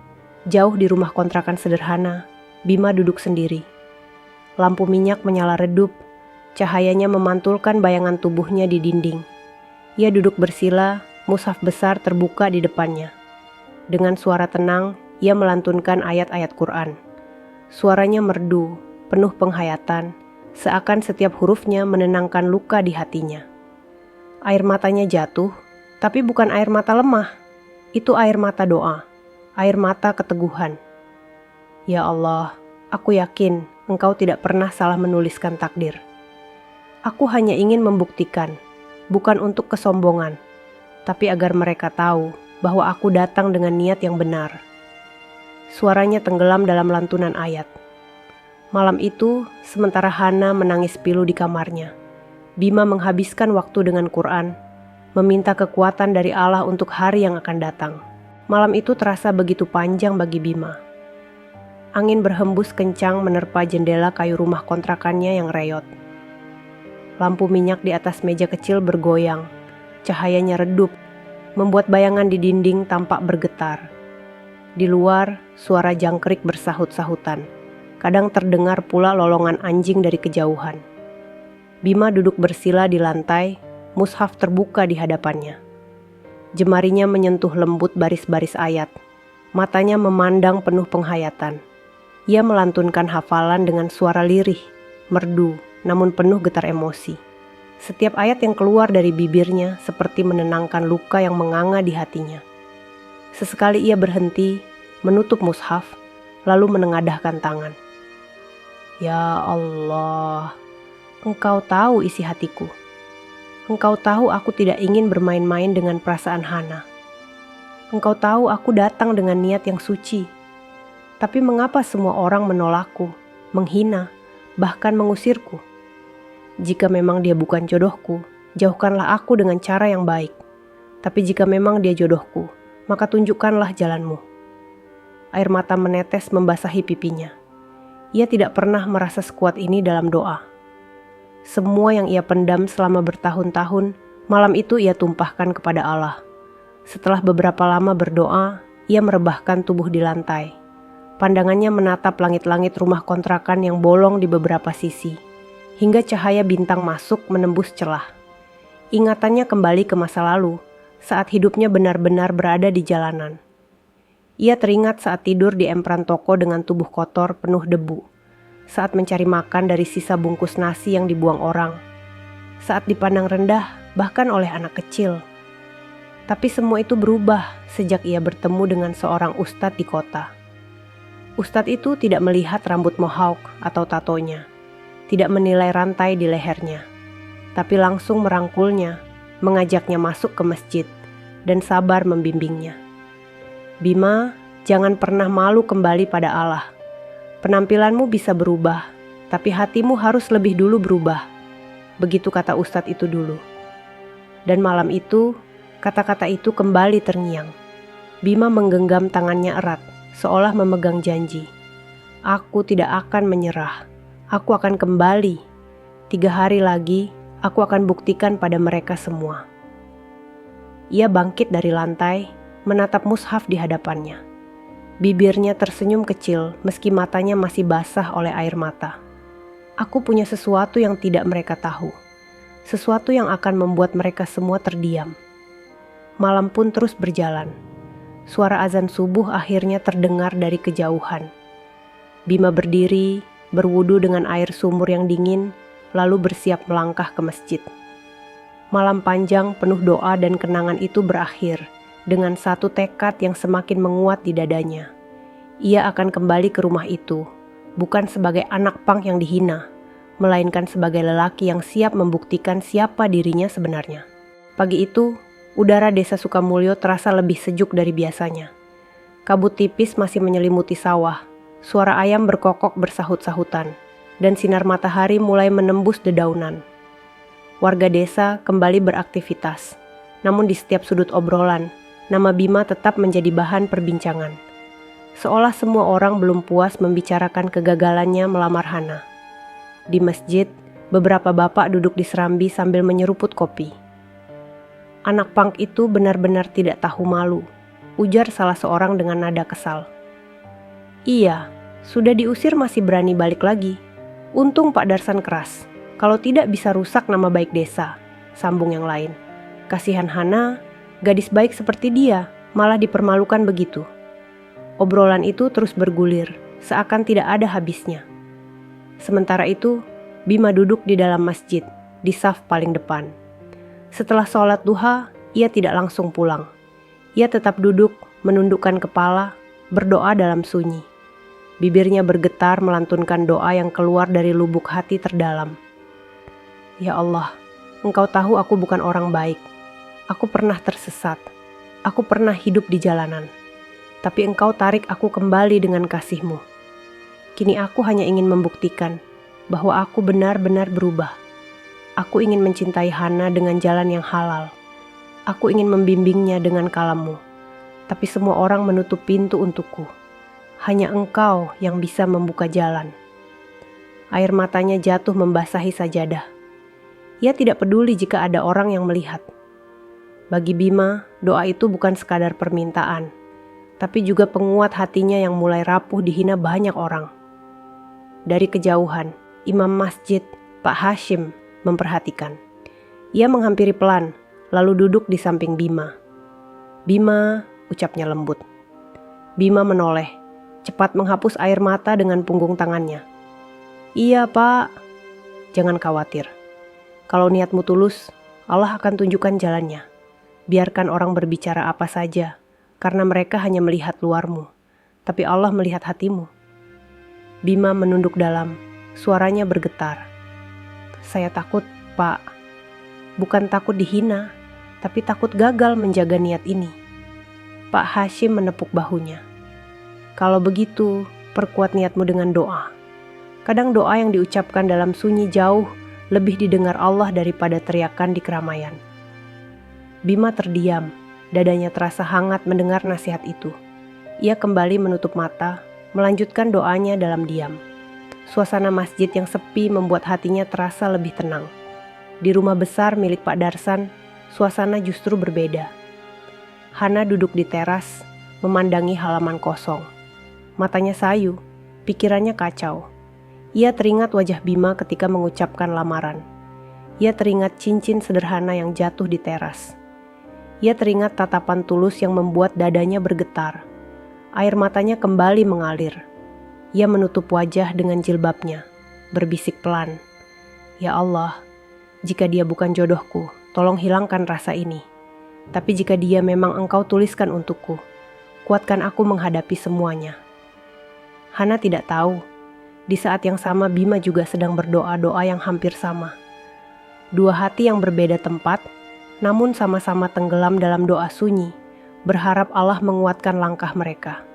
jauh di rumah kontrakan sederhana, Bima duduk sendiri. Lampu minyak menyala redup, cahayanya memantulkan bayangan tubuhnya di dinding. Ia duduk bersila, mushaf besar terbuka di depannya. Dengan suara tenang, ia melantunkan ayat-ayat Quran. Suaranya merdu, penuh penghayatan, seakan setiap hurufnya menenangkan luka di hatinya. Air matanya jatuh, tapi bukan air mata lemah. Itu air mata doa, air mata keteguhan. Ya Allah, aku yakin Engkau tidak pernah salah menuliskan takdir. Aku hanya ingin membuktikan, bukan untuk kesombongan, tapi agar mereka tahu bahwa aku datang dengan niat yang benar. Suaranya tenggelam dalam lantunan ayat. Malam itu, sementara Hana menangis pilu di kamarnya, Bima menghabiskan waktu dengan Quran, meminta kekuatan dari Allah untuk hari yang akan datang. Malam itu terasa begitu panjang bagi Bima. Angin berhembus kencang menerpa jendela kayu rumah kontrakannya yang reyot. Lampu minyak di atas meja kecil bergoyang, cahayanya redup, membuat bayangan di dinding tampak bergetar. Di luar, suara jangkrik bersahut-sahutan. Kadang terdengar pula lolongan anjing dari kejauhan. Bima duduk bersila di lantai, mushaf terbuka di hadapannya. Jemarinya menyentuh lembut baris-baris ayat. Matanya memandang penuh penghayatan. Ia melantunkan hafalan dengan suara lirih, merdu, namun penuh getar emosi. Setiap ayat yang keluar dari bibirnya seperti menenangkan luka yang menganga di hatinya. Sesekali ia berhenti, menutup mushaf, lalu menengadahkan tangan. Ya Allah, Engkau tahu isi hatiku. Engkau tahu aku tidak ingin bermain-main dengan perasaan Hana. Engkau tahu aku datang dengan niat yang suci. Tapi mengapa semua orang menolakku, menghina, bahkan mengusirku? Jika memang dia bukan jodohku, jauhkanlah aku dengan cara yang baik. Tapi jika memang dia jodohku, maka tunjukkanlah jalanmu. Air mata menetes membasahi pipinya. Ia tidak pernah merasa sekuat ini dalam doa. Semua yang ia pendam selama bertahun-tahun, malam itu ia tumpahkan kepada Allah. Setelah beberapa lama berdoa, ia merebahkan tubuh di lantai. Pandangannya menatap langit-langit rumah kontrakan yang bolong di beberapa sisi, hingga cahaya bintang masuk menembus celah. Ingatannya kembali ke masa lalu, saat hidupnya benar-benar berada di jalanan. Ia teringat saat tidur di empran toko dengan tubuh kotor penuh debu. Saat mencari makan dari sisa bungkus nasi yang dibuang orang, saat dipandang rendah bahkan oleh anak kecil. Tapi semua itu berubah sejak ia bertemu dengan seorang ustadz di kota. Ustadz itu tidak melihat rambut mohawk atau tatonya, tidak menilai rantai di lehernya, tapi langsung merangkulnya, mengajaknya masuk ke masjid, dan sabar membimbingnya. Bima, jangan pernah malu kembali pada Allah. Penampilanmu bisa berubah, tapi hatimu harus lebih dulu berubah. Begitu kata ustadz itu dulu. Dan malam itu, kata-kata itu kembali terngiang. Bima menggenggam tangannya erat, seolah memegang janji. Aku tidak akan menyerah. Aku akan kembali. 3 hari lagi, aku akan buktikan pada mereka semua. Ia bangkit dari lantai, menatap mushaf di hadapannya. Bibirnya tersenyum kecil meski matanya masih basah oleh air mata. Aku punya sesuatu yang tidak mereka tahu. Sesuatu yang akan membuat mereka semua terdiam. Malam pun terus berjalan. Suara azan subuh akhirnya terdengar dari kejauhan. Bima berdiri, berwudu dengan air sumur yang dingin, lalu bersiap melangkah ke masjid. Malam panjang penuh doa dan kenangan itu berakhir dengan satu tekad yang semakin menguat di dadanya. Ia akan kembali ke rumah itu, bukan sebagai anak pang yang dihina, melainkan sebagai lelaki yang siap membuktikan siapa dirinya sebenarnya. Pagi itu, udara desa Sukamulyo terasa lebih sejuk dari biasanya. Kabut tipis masih menyelimuti sawah, suara ayam berkokok bersahut-sahutan, dan sinar matahari mulai menembus dedaunan. Warga desa kembali beraktivitas, namun di setiap sudut obrolan, nama Bima tetap menjadi bahan perbincangan. Seolah semua orang belum puas membicarakan kegagalannya melamar Hana. Di masjid, beberapa bapak duduk di serambi sambil menyeruput kopi. Anak pang itu benar-benar tidak tahu malu, ujar salah seorang dengan nada kesal. Iya, sudah diusir masih berani balik lagi. Untung Pak Darsan keras, kalau tidak bisa rusak nama baik desa, sambung yang lain. Kasihan Hana, gadis baik seperti dia, malah dipermalukan begitu. Obrolan itu terus bergulir, seakan tidak ada habisnya. Sementara itu, Bima duduk di dalam masjid, di saf paling depan. Setelah sholat duha, ia tidak langsung pulang. Ia tetap duduk, menundukkan kepala, berdoa dalam sunyi. Bibirnya bergetar melantunkan doa yang keluar dari lubuk hati terdalam. Ya Allah, Engkau tahu aku bukan orang baik. Aku pernah tersesat. Aku pernah hidup di jalanan. Tapi Engkau tarik aku kembali dengan kasih-Mu. Kini aku hanya ingin membuktikan bahwa aku benar-benar berubah. Aku ingin mencintai Hana dengan jalan yang halal. Aku ingin membimbingnya dengan kalam-Mu. Tapi semua orang menutup pintu untukku. Hanya Engkau yang bisa membuka jalan. Air matanya jatuh membasahi sajadah. Ia tidak peduli jika ada orang yang melihat. Bagi Bima, doa itu bukan sekadar permintaan, tapi juga penguat hatinya yang mulai rapuh dihina banyak orang. Dari kejauhan, imam masjid, Pak Hashim, memperhatikan. Ia menghampiri pelan, lalu duduk di samping Bima. Bima, ucapnya lembut. Bima menoleh, cepat menghapus air mata dengan punggung tangannya. Iya, Pak. Jangan khawatir. Kalau niatmu tulus, Allah akan tunjukkan jalannya. Biarkan orang berbicara apa saja. karena mereka hanya melihat luarmu, tapi Allah melihat hatimu. Bima menunduk dalam, suaranya bergetar. Saya takut, Pak. Bukan takut dihina, tapi takut gagal menjaga niat ini. Pak Hashim menepuk bahunya. Kalau begitu, perkuat niatmu dengan doa. Kadang doa yang diucapkan dalam sunyi jauh lebih didengar Allah daripada teriakan di keramaian. Bima terdiam, dadanya terasa hangat mendengar nasihat itu. Ia kembali menutup mata, melanjutkan doanya dalam diam. Suasana masjid yang sepi membuat hatinya terasa lebih tenang. Di rumah besar milik Pak Darsan, suasana justru berbeda. Hana duduk di teras, memandangi halaman kosong. Matanya sayu, pikirannya kacau. Ia teringat wajah Bima ketika mengucapkan lamaran. Ia teringat cincin sederhana yang jatuh di teras. Ia teringat tatapan tulus yang membuat dadanya bergetar. Air matanya kembali mengalir. Ia menutup wajah dengan jilbabnya, berbisik pelan. Ya Allah, jika dia bukan jodohku, tolong hilangkan rasa ini. Tapi jika dia memang Engkau tuliskan untukku, kuatkan aku menghadapi semuanya. Hana tidak tahu, di saat yang sama Bima juga sedang berdoa-doa yang hampir sama. Dua hati yang berbeda tempat, namun sama-sama tenggelam dalam doa sunyi, berharap Allah menguatkan langkah mereka.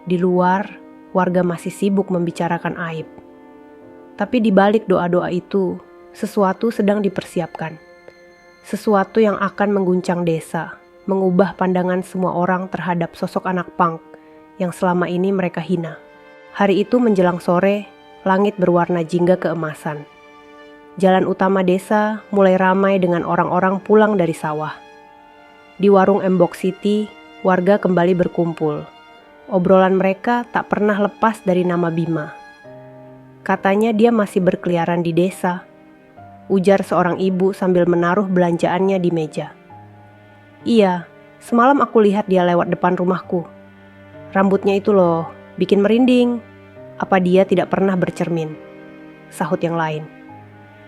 Di luar, warga masih sibuk membicarakan aib. Tapi di balik doa-doa itu, sesuatu sedang dipersiapkan. Sesuatu yang akan mengguncang desa, mengubah pandangan semua orang terhadap sosok anak punk yang selama ini mereka hina. Hari itu menjelang sore, langit berwarna jingga keemasan. Jalan utama desa mulai ramai dengan orang-orang pulang dari sawah. Di warung Embok City, warga kembali berkumpul. Obrolan mereka tak pernah lepas dari nama Bima. Katanya dia masih berkeliaran di desa, ujar seorang ibu sambil menaruh belanjaannya di meja. Iya, semalam aku lihat dia lewat depan rumahku. Rambutnya itu loh, bikin merinding. Apa dia tidak pernah bercermin? Sahut yang lain.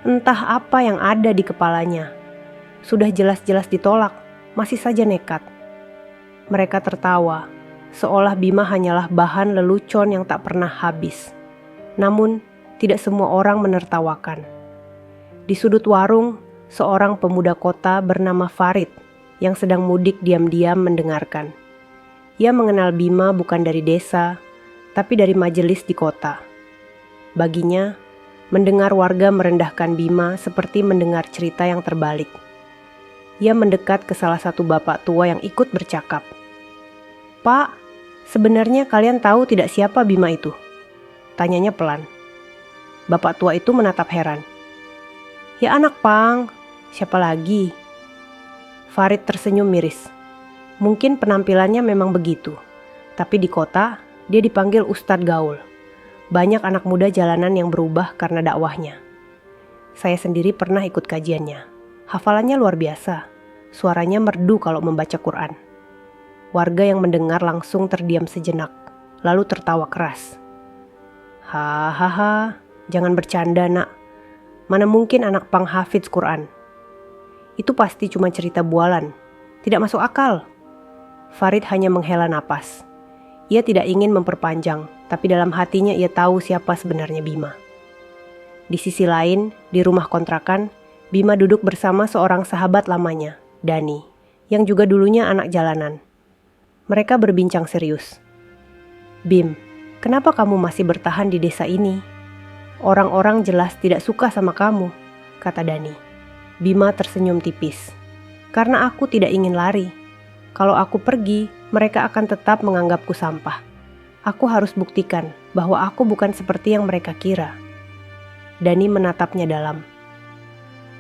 Entah apa yang ada di kepalanya. Sudah jelas-jelas ditolak, masih saja nekat. Mereka tertawa, seolah Bima hanyalah bahan lelucon yang tak pernah habis. Namun, tidak semua orang menertawakan. Di sudut warung, seorang pemuda kota bernama Farid yang sedang mudik diam-diam mendengarkan. Ia mengenal Bima bukan dari desa, tapi dari majelis di kota. Baginya, mendengar warga merendahkan Bima seperti mendengar cerita yang terbalik. Ia mendekat ke salah satu bapak tua yang ikut bercakap. "Pak, sebenarnya kalian tahu tidak siapa Bima itu?" Tanyanya pelan. Bapak tua itu menatap heran. "Ya anak pang, siapa lagi?" Farid tersenyum miris. Mungkin penampilannya memang begitu, tapi di kota dia dipanggil Ustadz Gaul. Banyak anak muda jalanan yang berubah karena dakwahnya. Saya sendiri pernah ikut kajiannya. Hafalannya luar biasa, suaranya merdu kalau membaca Quran. Warga yang mendengar langsung terdiam sejenak, lalu tertawa keras. "Hahaha, jangan bercanda nak. Mana mungkin anak pang hafidz Quran. Itu pasti cuma cerita bualan, tidak masuk akal." Farid hanya menghela napas. Ia tidak ingin memperpanjang, tapi dalam hatinya ia tahu siapa sebenarnya Bima. Di sisi lain, di rumah kontrakan, Bima duduk bersama seorang sahabat lamanya, Dani, yang juga dulunya anak jalanan. Mereka berbincang serius. "Bim, kenapa kamu masih bertahan di desa ini? Orang-orang jelas tidak suka sama kamu," kata Dani. Bima tersenyum tipis. "Karena aku tidak ingin lari. Kalau aku pergi, mereka akan tetap menganggapku sampah. Aku harus buktikan bahwa aku bukan seperti yang mereka kira." Dani menatapnya dalam.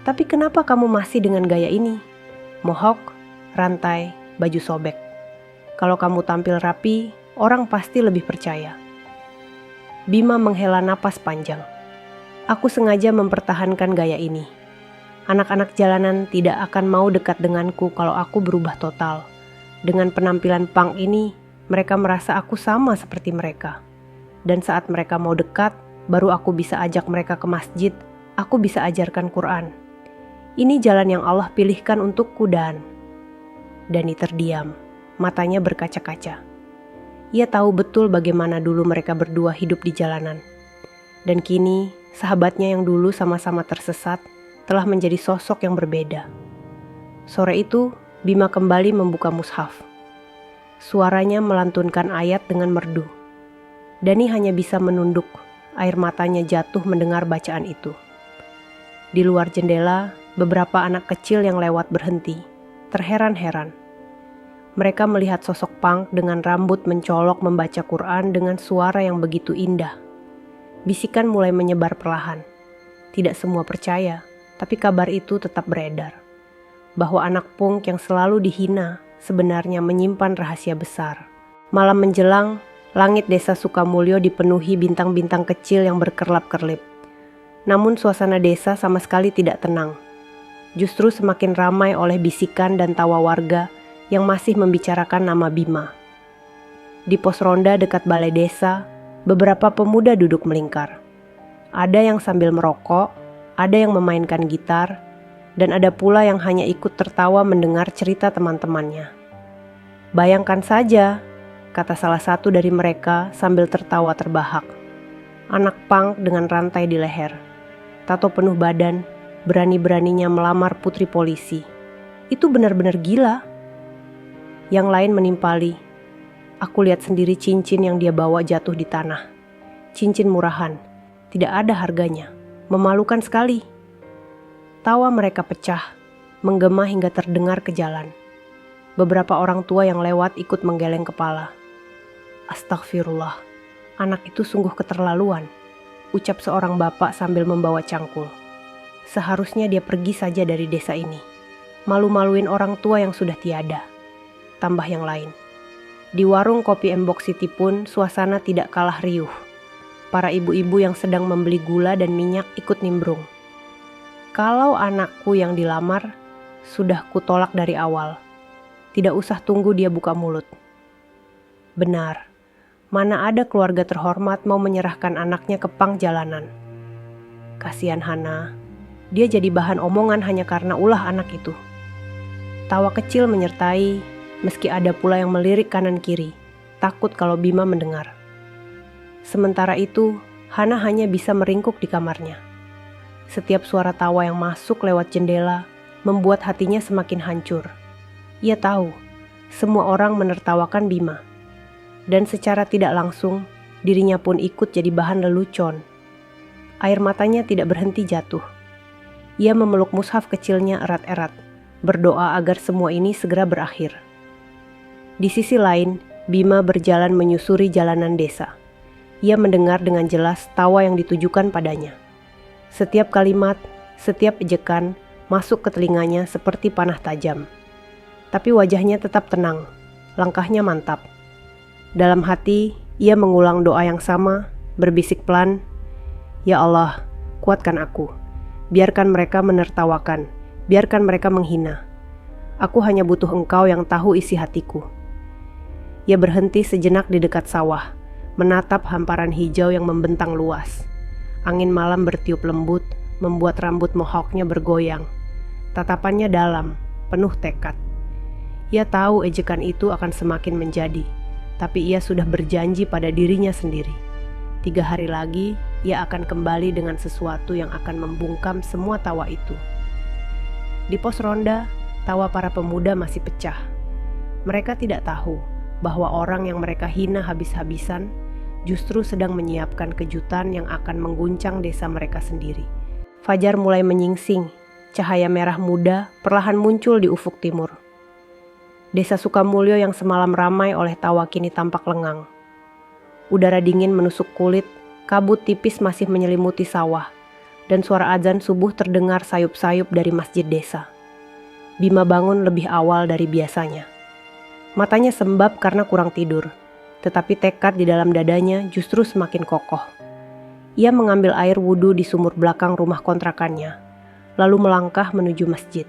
"Tapi kenapa kamu masih dengan gaya ini? Mohawk, rantai, baju sobek. Kalau kamu tampil rapi, orang pasti lebih percaya." Bima menghela napas panjang. "Aku sengaja mempertahankan gaya ini. Anak-anak jalanan tidak akan mau dekat denganku kalau aku berubah total. Dengan penampilan punk ini, mereka merasa aku sama seperti mereka. Dan saat mereka mau dekat, baru aku bisa ajak mereka ke masjid, aku bisa ajarkan Quran. Ini jalan yang Allah pilihkan untukku Dan." Dani terdiam. matanya berkaca-kaca. Ia tahu betul bagaimana dulu mereka berdua hidup di jalanan. Dan kini, sahabatnya yang dulu sama-sama tersesat telah menjadi sosok yang berbeda. Sore itu, Bima kembali membuka mushaf. Suaranya melantunkan ayat dengan merdu. Dani hanya bisa menunduk, air matanya jatuh mendengar bacaan itu. Di luar jendela, beberapa anak kecil yang lewat berhenti, terheran-heran. Mereka melihat sosok Pang dengan rambut mencolok membaca Quran dengan suara yang begitu indah. Bisikan mulai menyebar perlahan. Tidak semua percaya, tapi kabar itu tetap beredar. Bahwa anak punk yang selalu dihina sebenarnya menyimpan rahasia besar. Malam menjelang, langit desa Sukamulyo dipenuhi bintang-bintang kecil yang berkerlap-kerlip. Namun suasana desa sama sekali tidak tenang. Justru semakin ramai oleh bisikan dan tawa warga yang masih membicarakan nama Bima. Di pos ronda dekat balai desa, beberapa pemuda duduk melingkar. Ada yang sambil merokok, ada yang memainkan gitar, dan ada pula yang hanya ikut tertawa mendengar cerita teman-temannya. Bayangkan saja, kata salah satu dari mereka sambil tertawa terbahak. Anak punk dengan rantai di leher, tato penuh badan, berani-beraninya melamar putri polisi. Itu benar-benar gila. Yang lain menimpali. Aku lihat sendiri cincin yang dia bawa jatuh di tanah. Cincin murahan, tidak ada harganya. Memalukan sekali. Tawa mereka pecah, menggema hingga terdengar ke jalan. Beberapa orang tua yang lewat ikut menggeleng kepala. Astagfirullah, anak itu sungguh keterlaluan, ucap seorang bapak sambil membawa cangkul. Seharusnya dia pergi saja dari desa ini. Malu-maluin orang tua yang sudah tiada. Tambah yang lain. Di warung kopi Embok City pun suasana tidak kalah riuh. Para ibu-ibu yang sedang membeli gula dan minyak ikut nimbrung. Kalau anakku yang dilamar, sudah kutolak dari awal. Tidak usah tunggu dia buka mulut. Benar, mana ada keluarga terhormat mau menyerahkan anaknya ke pang jalanan. Kasihan Hana, dia jadi bahan omongan hanya karena ulah anak itu. Tawa kecil menyertai, meski ada pula yang melirik kanan kiri, takut kalau Bima mendengar. Sementara itu, Hana hanya bisa meringkuk di kamarnya. Setiap suara tawa yang masuk lewat jendela membuat hatinya semakin hancur. Ia tahu, semua orang menertawakan Bima. Dan secara tidak langsung, dirinya pun ikut jadi bahan lelucon. Air matanya tidak berhenti jatuh. Ia memeluk mushaf kecilnya erat-erat, berdoa agar semua ini segera berakhir. Di sisi lain, Bima berjalan menyusuri jalanan desa. Ia mendengar dengan jelas tawa yang ditujukan padanya. Setiap kalimat, setiap ejekan masuk ke telinganya seperti panah tajam. Tapi wajahnya tetap tenang, langkahnya mantap. Dalam hati, ia mengulang doa yang sama, berbisik pelan, "Ya Allah, kuatkan aku. Biarkan mereka menertawakan, biarkan mereka menghina. Aku hanya butuh Engkau yang tahu isi hatiku." Ia berhenti sejenak di dekat sawah, menatap hamparan hijau yang membentang luas. Angin malam bertiup lembut, membuat rambut mohawknya bergoyang. Tatapannya dalam, penuh tekad. Ia tahu ejekan itu akan semakin menjadi, tapi ia sudah berjanji pada dirinya sendiri. 3 hari lagi, ia akan kembali dengan sesuatu yang akan membungkam semua tawa itu. Di pos ronda, tawa para pemuda masih pecah. Mereka tidak tahu bahwa orang yang mereka hina habis-habisan justru sedang menyiapkan kejutan yang akan mengguncang desa mereka sendiri. Fajar mulai menyingsing, cahaya merah muda perlahan muncul di ufuk timur. Desa Sukamulyo yang semalam ramai oleh tawa kini tampak lengang. Udara dingin menusuk kulit, kabut tipis masih menyelimuti sawah, dan suara azan subuh terdengar sayup-sayup dari masjid desa. Bima bangun lebih awal dari biasanya. Matanya sembab karena kurang tidur, tetapi tekad di dalam dadanya justru semakin kokoh. Ia mengambil air wudhu di sumur belakang rumah kontrakannya, lalu melangkah menuju masjid.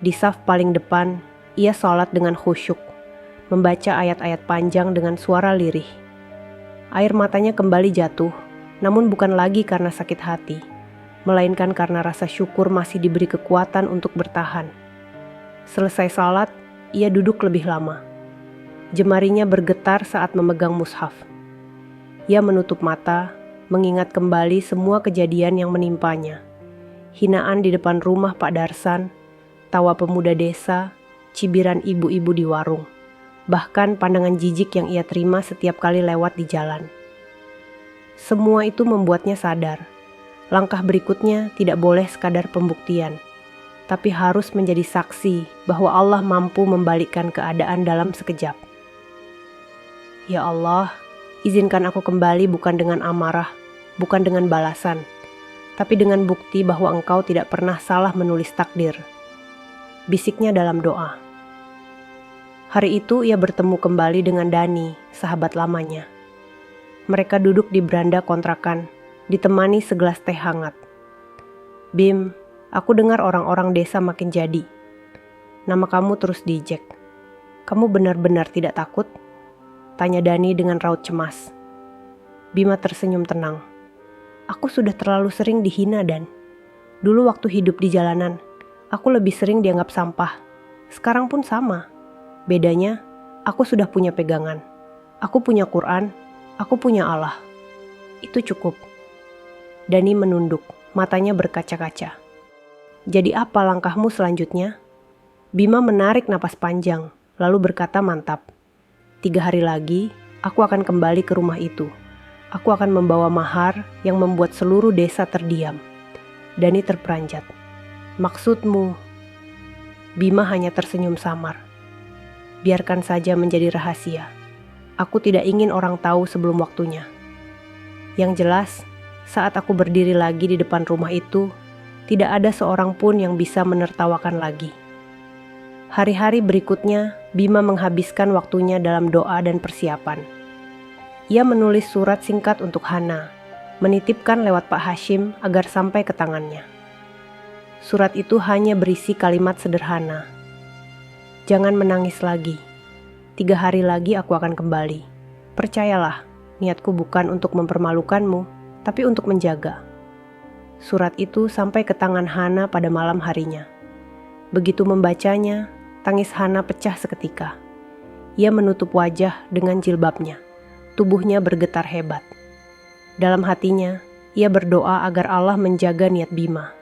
Di saf paling depan, ia sholat dengan khusyuk, membaca ayat-ayat panjang dengan suara lirih. Air matanya kembali jatuh, namun bukan lagi karena sakit hati, melainkan karena rasa syukur masih diberi kekuatan untuk bertahan. Selesai sholat, ia duduk lebih lama, Jemarinya bergetar saat memegang mushaf. Ia menutup mata, mengingat kembali semua kejadian yang menimpanya. Hinaan di depan rumah Pak Darsan, tawa pemuda desa, cibiran ibu-ibu di warung, bahkan pandangan jijik yang ia terima setiap kali lewat di jalan. Semua itu membuatnya sadar, langkah berikutnya tidak boleh sekadar pembuktian, tapi harus menjadi saksi bahwa Allah mampu membalikkan keadaan dalam sekejap. Ya Allah, izinkan aku kembali bukan dengan amarah, bukan dengan balasan, tapi dengan bukti bahwa Engkau tidak pernah salah menulis takdir. Bisiknya dalam doa. Hari itu ia bertemu kembali dengan Dani, sahabat lamanya. Mereka duduk di beranda kontrakan, ditemani segelas teh hangat. Bim, aku dengar orang-orang desa makin jadi. Nama kamu terus diejek. Kamu benar-benar tidak takut? Tanya Dani dengan raut cemas. Bima tersenyum tenang. Aku sudah terlalu sering dihina, Dan. Dulu waktu hidup di jalanan, aku lebih sering dianggap sampah. Sekarang pun sama. Bedanya, aku sudah punya pegangan. Aku punya Quran, aku punya Allah. Itu cukup. Dani menunduk, matanya berkaca-kaca. Jadi apa langkahmu selanjutnya? Bima menarik napas panjang, lalu berkata mantap. 3 hari lagi, aku akan kembali ke rumah itu. Aku akan membawa mahar yang membuat seluruh desa terdiam. Dani terperanjat. Maksudmu? Bima hanya tersenyum samar. Biarkan saja menjadi rahasia. Aku tidak ingin orang tahu sebelum waktunya. Yang jelas, saat aku berdiri lagi di depan rumah itu, tidak ada seorang pun yang bisa menertawakan lagi. Hari-hari berikutnya, Bima menghabiskan waktunya dalam doa dan persiapan. Ia menulis surat singkat untuk Hana, menitipkan lewat Pak Hashim agar sampai ke tangannya. Surat itu hanya berisi kalimat sederhana. Jangan menangis lagi. 3 hari lagi aku akan kembali. Percayalah, niatku bukan untuk mempermalukanmu, tapi untuk menjaga. Surat itu sampai ke tangan Hana pada malam harinya. Begitu membacanya, tangis Hana pecah seketika. Ia menutup wajah dengan jilbabnya. Tubuhnya bergetar hebat. Dalam hatinya, ia berdoa agar Allah menjaga niat Bima.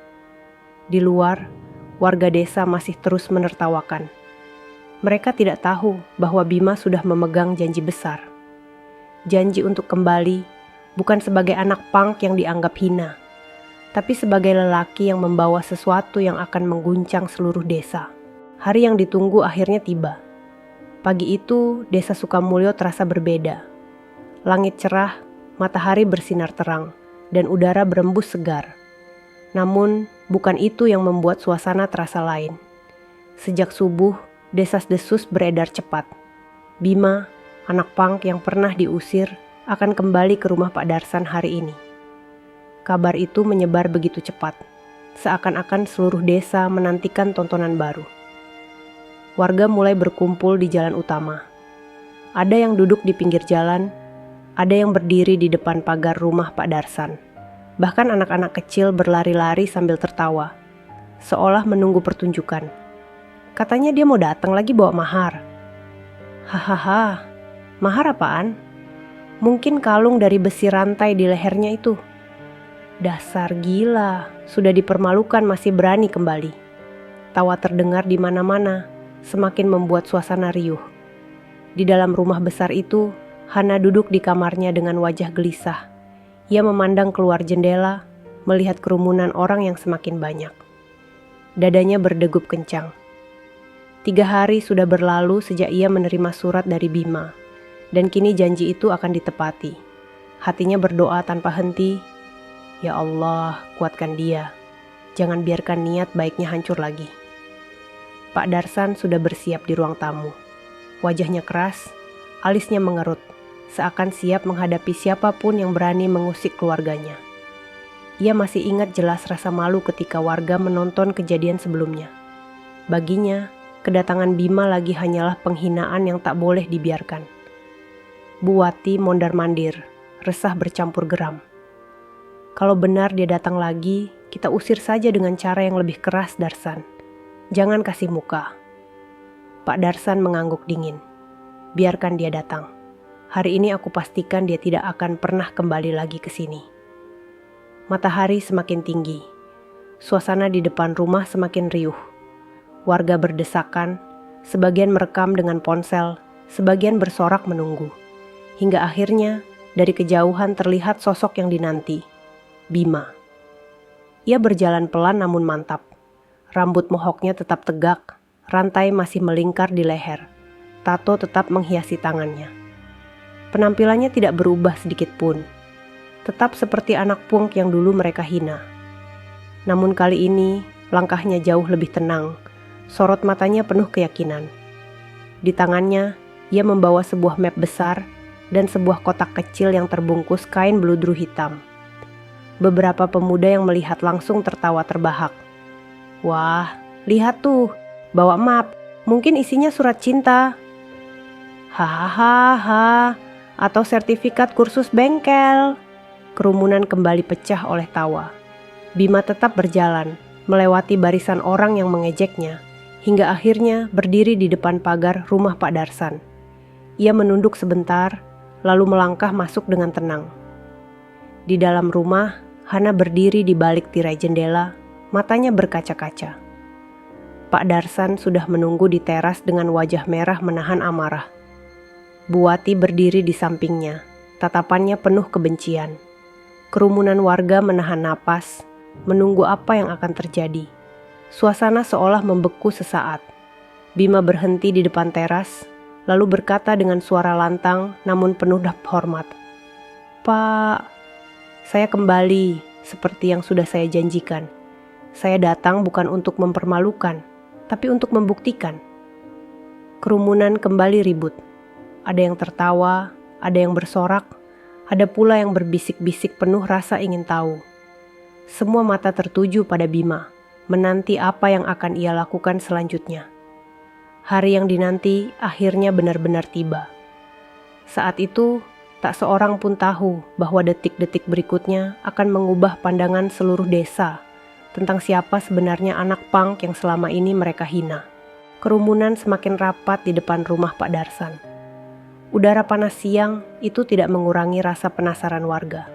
Di luar, warga desa masih terus menertawakan. Mereka tidak tahu bahwa Bima sudah memegang janji besar. Janji untuk kembali bukan sebagai anak pang yang dianggap hina, tapi sebagai lelaki yang membawa sesuatu yang akan mengguncang seluruh desa. Hari yang ditunggu akhirnya tiba. Pagi itu, desa Sukamulyo terasa berbeda. Langit cerah, matahari bersinar terang, dan udara berembus segar. Namun, bukan itu yang membuat suasana terasa lain. Sejak subuh, desas-desus beredar cepat. Bima, anak pang yang pernah diusir, akan kembali ke rumah Pak Darsan hari ini. Kabar itu menyebar begitu cepat, seakan-akan seluruh desa menantikan tontonan baru. Warga mulai berkumpul di jalan utama. Ada yang duduk di pinggir jalan, ada yang berdiri di depan pagar rumah Pak Darsan. Bahkan anak-anak kecil berlari-lari sambil tertawa, seolah menunggu pertunjukan. Katanya dia mau datang lagi bawa mahar. Hahaha, mahar apaan? Mungkin kalung dari besi rantai di lehernya itu. Dasar gila, sudah dipermalukan masih berani kembali. Tawa terdengar di mana-mana, semakin membuat suasana riuh. Di dalam rumah besar itu, Hana duduk di kamarnya dengan wajah gelisah. Ia memandang keluar jendela, melihat kerumunan orang yang semakin banyak. Dadanya berdegup kencang. 3 hari sudah berlalu sejak ia menerima surat dari Bima, dan kini janji itu akan ditepati. Hatinya berdoa tanpa henti, "Ya Allah, kuatkan dia. Jangan biarkan niat baiknya hancur lagi." Pak Darsan sudah bersiap di ruang tamu. Wajahnya keras, alisnya mengerut, seakan siap menghadapi siapapun yang berani mengusik keluarganya. Ia masih ingat jelas rasa malu ketika warga menonton kejadian sebelumnya. Baginya, kedatangan Bima lagi hanyalah penghinaan yang tak boleh dibiarkan. Bu Wati mondar-mandir, resah bercampur geram. Kalau benar dia datang lagi, kita usir saja dengan cara yang lebih keras, Darsan. Jangan kasih muka. Pak Darsan mengangguk dingin. Biarkan dia datang. Hari ini aku pastikan dia tidak akan pernah kembali lagi ke sini. Matahari semakin tinggi. Suasana di depan rumah semakin riuh. Warga berdesakan, sebagian merekam dengan ponsel, sebagian bersorak menunggu. Hingga akhirnya, dari kejauhan terlihat sosok yang dinanti, Bima. Ia berjalan pelan namun mantap. Rambut mohoknya tetap tegak, rantai masih melingkar di leher. Tato tetap menghiasi tangannya. Penampilannya tidak berubah sedikit pun. Tetap seperti anak punk yang dulu mereka hina. Namun kali ini, langkahnya jauh lebih tenang. Sorot matanya penuh keyakinan. Di tangannya, ia membawa sebuah map besar dan sebuah kotak kecil yang terbungkus kain beludru hitam. Beberapa pemuda yang melihat langsung tertawa terbahak. Wah, lihat tuh, bawa map. Mungkin isinya surat cinta. Hahaha, atau sertifikat kursus bengkel. Kerumunan kembali pecah oleh tawa. Bima tetap berjalan, melewati barisan orang yang mengejeknya, hingga akhirnya berdiri di depan pagar rumah Pak Darsan. Ia menunduk sebentar, lalu melangkah masuk dengan tenang. Di dalam rumah, Hana berdiri di balik tirai jendela, matanya berkaca-kaca. Pak Darsan sudah menunggu di teras dengan wajah merah menahan amarah. Buati berdiri di sampingnya, tatapannya penuh kebencian. Kerumunan warga menahan napas, menunggu apa yang akan terjadi. Suasana seolah membeku sesaat. Bima berhenti di depan teras, lalu berkata dengan suara lantang namun penuh hormat. Pak, saya kembali seperti yang sudah saya janjikan. Saya datang bukan untuk mempermalukan, tapi untuk membuktikan. Kerumunan kembali ribut. Ada yang tertawa, ada yang bersorak, ada pula yang berbisik-bisik penuh rasa ingin tahu. Semua mata tertuju pada Bima, menanti apa yang akan ia lakukan selanjutnya. Hari yang dinanti akhirnya benar-benar tiba. Saat itu, tak seorang pun tahu bahwa detik-detik berikutnya akan mengubah pandangan seluruh desa tentang siapa sebenarnya anak punk yang selama ini mereka hina. Kerumunan semakin rapat di depan rumah Pak Darsan. Udara panas siang itu tidak mengurangi rasa penasaran warga.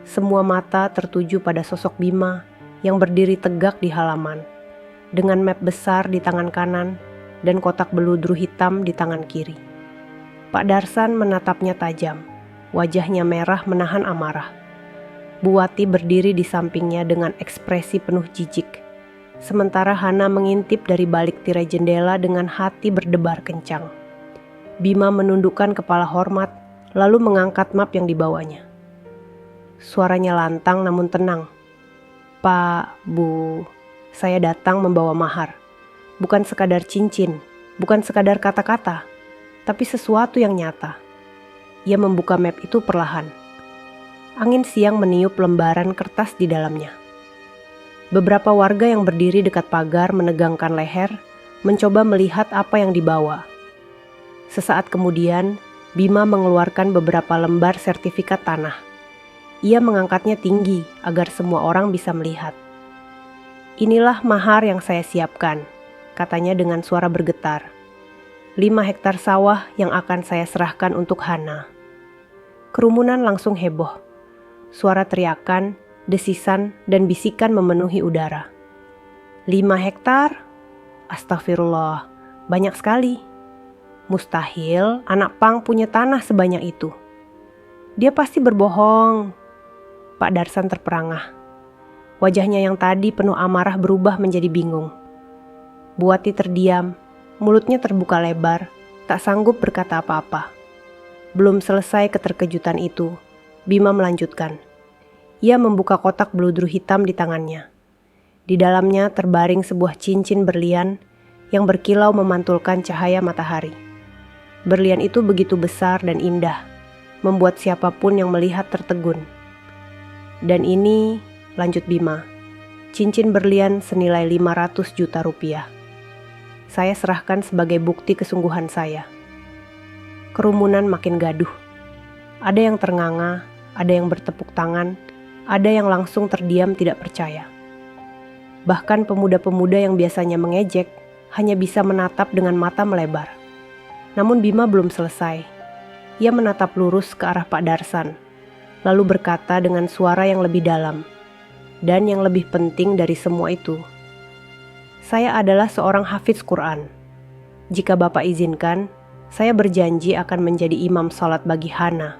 Semua mata tertuju pada sosok Bima yang berdiri tegak di halaman, dengan map besar di tangan kanan dan kotak beludru hitam di tangan kiri. Pak Darsan menatapnya tajam, wajahnya merah menahan amarah. Buati berdiri di sampingnya dengan ekspresi penuh jijik, sementara Hana mengintip dari balik tirai jendela dengan hati berdebar kencang. Bima menundukkan kepala hormat, lalu mengangkat map yang dibawanya. Suaranya lantang namun tenang. Pak, Bu, saya datang membawa mahar. Bukan sekadar cincin, bukan sekadar kata-kata, tapi sesuatu yang nyata. Ia membuka map itu perlahan. Angin siang meniup lembaran kertas di dalamnya. Beberapa warga yang berdiri dekat pagar menegangkan leher, mencoba melihat apa yang dibawa. Sesaat kemudian, Bima mengeluarkan beberapa lembar sertifikat tanah. Ia mengangkatnya tinggi agar semua orang bisa melihat. Inilah mahar yang saya siapkan, katanya dengan suara bergetar. 5 hektar sawah yang akan saya serahkan untuk Hana. Kerumunan langsung heboh. Suara teriakan, desisan, dan bisikan memenuhi udara. 5 hektar? Astagfirullah, banyak sekali. Mustahil anak pang punya tanah sebanyak itu. Dia pasti berbohong. Pak Darsan terperangah. Wajahnya yang tadi penuh amarah berubah menjadi bingung. Buati terdiam, mulutnya terbuka lebar, tak sanggup berkata apa-apa. Belum selesai keterkejutan itu, Bima melanjutkan. Ia membuka kotak beludru hitam di tangannya. Di dalamnya terbaring sebuah cincin berlian yang berkilau memantulkan cahaya matahari. Berlian itu begitu besar dan indah, membuat siapapun yang melihat tertegun. Dan ini, lanjut Bima, cincin berlian senilai 500 juta rupiah. Saya serahkan sebagai bukti kesungguhan saya. Kerumunan makin gaduh. Ada yang ternganga, ada yang bertepuk tangan, ada yang langsung terdiam tidak percaya. Bahkan pemuda-pemuda yang biasanya mengejek hanya bisa menatap dengan mata melebar. Namun Bima belum selesai. Ia menatap lurus ke arah Pak Darsan, lalu berkata dengan suara yang lebih dalam. Dan yang lebih penting dari semua itu, saya adalah seorang hafiz Quran. Jika Bapak izinkan, saya berjanji akan menjadi imam salat bagi Hana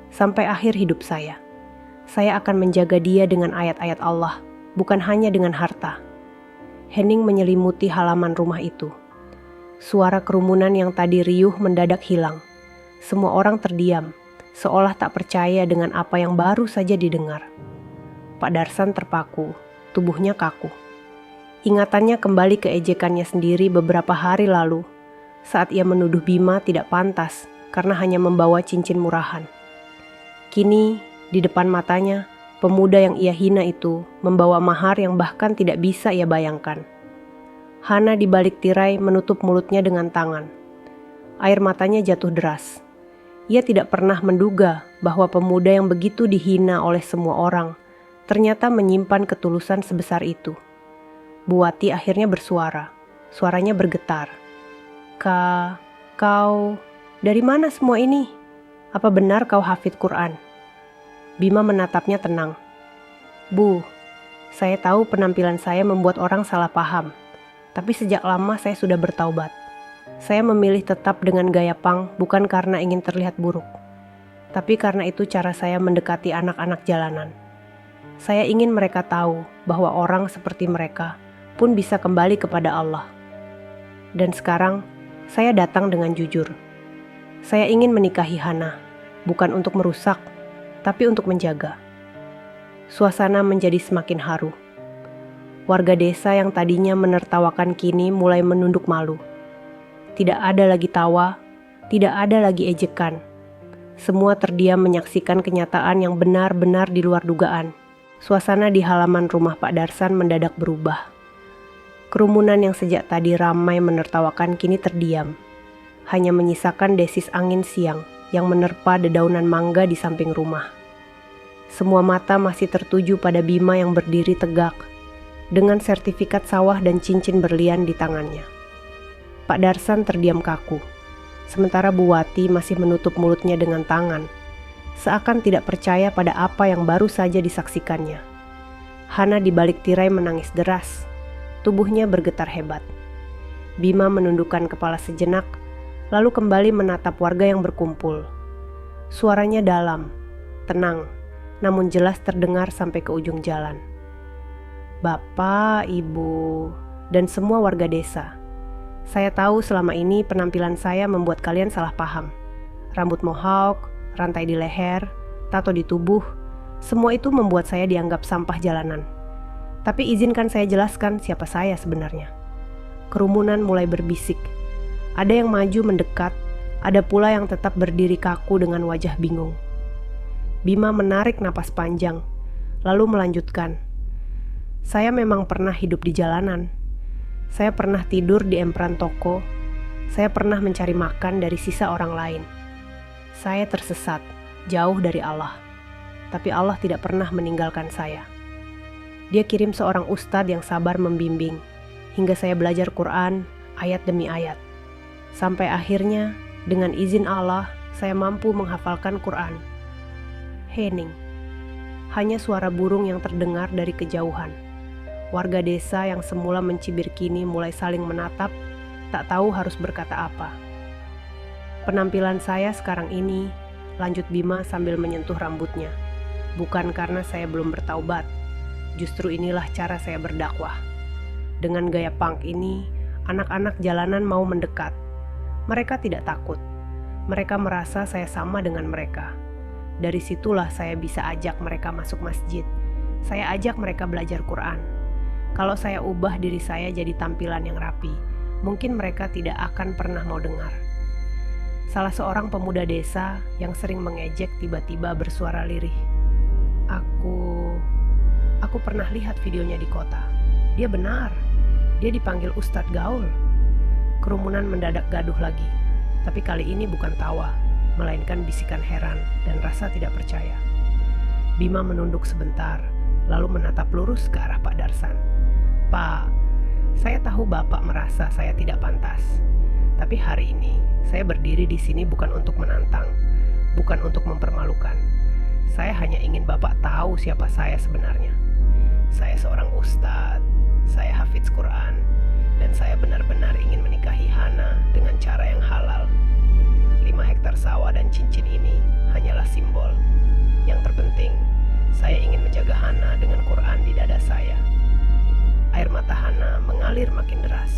sampai akhir hidup saya. Saya akan menjaga dia dengan ayat-ayat Allah, bukan hanya dengan harta. Hening menyelimuti halaman rumah itu. Suara kerumunan yang tadi riuh mendadak hilang. Semua orang terdiam, seolah tak percaya dengan apa yang baru saja didengar. Pak Darsan terpaku, tubuhnya kaku. Ingatannya kembali ke ejekannya sendiri beberapa hari lalu, saat ia menuduh Bima tidak pantas karena hanya membawa cincin murahan. Kini, di depan matanya, pemuda yang ia hina itu membawa mahar yang bahkan tidak bisa ia bayangkan. Hana di balik tirai menutup mulutnya dengan tangan. Air matanya jatuh deras. Ia tidak pernah menduga bahwa pemuda yang begitu dihina oleh semua orang ternyata menyimpan ketulusan sebesar itu. Buati akhirnya bersuara. Suaranya bergetar. Kau, dari mana semua ini? Apa benar kau hafid Quran? Bima menatapnya tenang. Bu, saya tahu penampilan saya membuat orang salah paham. Tapi sejak lama saya sudah bertaubat. Saya memilih tetap dengan gaya punk bukan karena ingin terlihat buruk. Tapi karena itu cara saya mendekati anak-anak jalanan. Saya ingin mereka tahu bahwa orang seperti mereka pun bisa kembali kepada Allah. Dan sekarang, saya datang dengan jujur. Saya ingin menikahi Hana, bukan untuk merusak, tapi untuk menjaga. Suasana menjadi semakin haru. Warga desa yang tadinya menertawakan kini mulai menunduk malu. Tidak ada lagi tawa, tidak ada lagi ejekan. Semua terdiam menyaksikan kenyataan yang benar-benar di luar dugaan. Suasana di halaman rumah Pak Darsan mendadak berubah. Kerumunan yang sejak tadi ramai menertawakan kini terdiam. Hanya menyisakan desis angin siang yang menerpa dedaunan mangga di samping rumah. Semua mata masih tertuju pada Bima yang berdiri tegak, dengan sertifikat sawah dan cincin berlian di tangannya. Pak Darsan terdiam kaku, sementara Buwati masih menutup mulutnya dengan tangan, seakan tidak percaya pada apa yang baru saja disaksikannya. Hana di balik tirai menangis deras, tubuhnya bergetar hebat. Bima menundukkan kepala sejenak, lalu kembali menatap warga yang berkumpul. Suaranya dalam, tenang, namun jelas terdengar sampai ke ujung jalan. Bapak, Ibu, dan semua warga desa, saya tahu selama ini penampilan saya membuat kalian salah paham. Rambut mohawk, rantai di leher, tato di tubuh, semua itu membuat saya dianggap sampah jalanan. Tapi izinkan saya jelaskan siapa saya sebenarnya. Kerumunan mulai berbisik. Ada yang maju mendekat, ada pula yang tetap berdiri kaku dengan wajah bingung. Bima menarik napas panjang, lalu melanjutkan. Saya memang pernah hidup di jalanan. Saya pernah tidur di emperan toko. Saya pernah mencari makan dari sisa orang lain. Saya tersesat, jauh dari Allah. Tapi Allah tidak pernah meninggalkan saya. Dia kirim seorang ustadz yang sabar membimbing, hingga saya belajar Quran, ayat demi ayat. Sampai akhirnya, dengan izin Allah, saya mampu menghafalkan Quran. Hening. Hanya suara burung yang terdengar dari kejauhan. Warga desa yang semula mencibir kini mulai saling menatap, tak tahu harus berkata apa. Penampilan saya sekarang ini, lanjut Bima sambil menyentuh rambutnya. Bukan karena saya belum bertaubat, justru inilah cara saya berdakwah. Dengan gaya punk ini, anak-anak jalanan mau mendekat. Mereka tidak takut. Mereka merasa saya sama dengan mereka. Dari situlah saya bisa ajak mereka masuk masjid. Saya ajak mereka belajar Quran. Kalau saya ubah diri saya jadi tampilan yang rapi, mungkin mereka tidak akan pernah mau dengar. Salah seorang pemuda desa yang sering mengejek tiba-tiba bersuara lirih. Aku pernah lihat videonya di kota. Dia benar. Dia dipanggil Ustadz Gaul. Kerumunan mendadak gaduh lagi. Tapi kali ini bukan tawa, melainkan bisikan heran dan rasa tidak percaya. Bima menunduk sebentar, lalu menatap lurus ke arah Pak Darsan. Pak, saya tahu Bapak merasa saya tidak pantas. Tapi hari ini saya berdiri di sini bukan untuk menantang, bukan untuk mempermalukan. Saya hanya ingin Bapak tahu siapa saya sebenarnya. Saya seorang ustadz, saya hafiz Quran, dan saya benar-benar ingin menikahi Hana dengan cara yang halal. 5 hektar sawah dan cincin ini hanyalah simbol. Yang terpenting, saya ingin menjaga Hana dengan Quran di dada saya. Air mata Hana mengalir makin deras.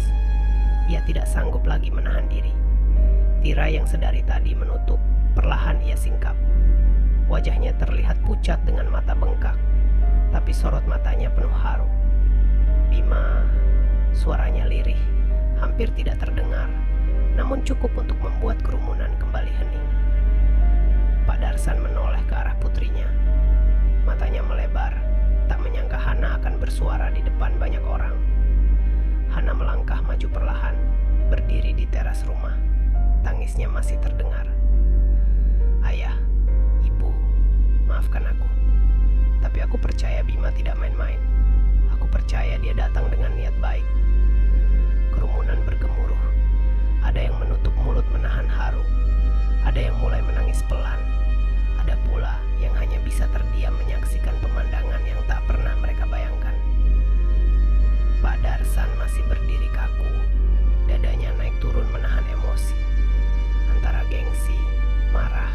Ia tidak sanggup lagi menahan diri. Tirai yang sedari tadi menutup, perlahan ia singkap. Wajahnya terlihat pucat dengan mata bengkak, tapi sorot matanya penuh haru. Bima, suaranya lirih, hampir tidak terdengar, namun cukup untuk membuat kerumunan kembali hening. Pak Darsan menoleh ke arah putrinya. Matanya melebar, tak menyangka Hana akan bersuara di depan banyak orang. Hana melangkah maju perlahan, berdiri di teras rumah. Tangisnya masih terdengar. Ayah, ibu, maafkan aku. Tapi aku percaya Bima tidak main-main. Aku percaya dia datang dengan niat baik. Kerumunan bergemuruh. Ada yang menutup mulut menahan haru. Ada yang mulai menangis pelan. Ada pula yang hanya bisa terdiam menyaksikan pemandangan yang tak pernah mereka bayangkan. Pak Darsan masih berdiri kaku. Dadanya naik turun menahan emosi. Antara gengsi, marah,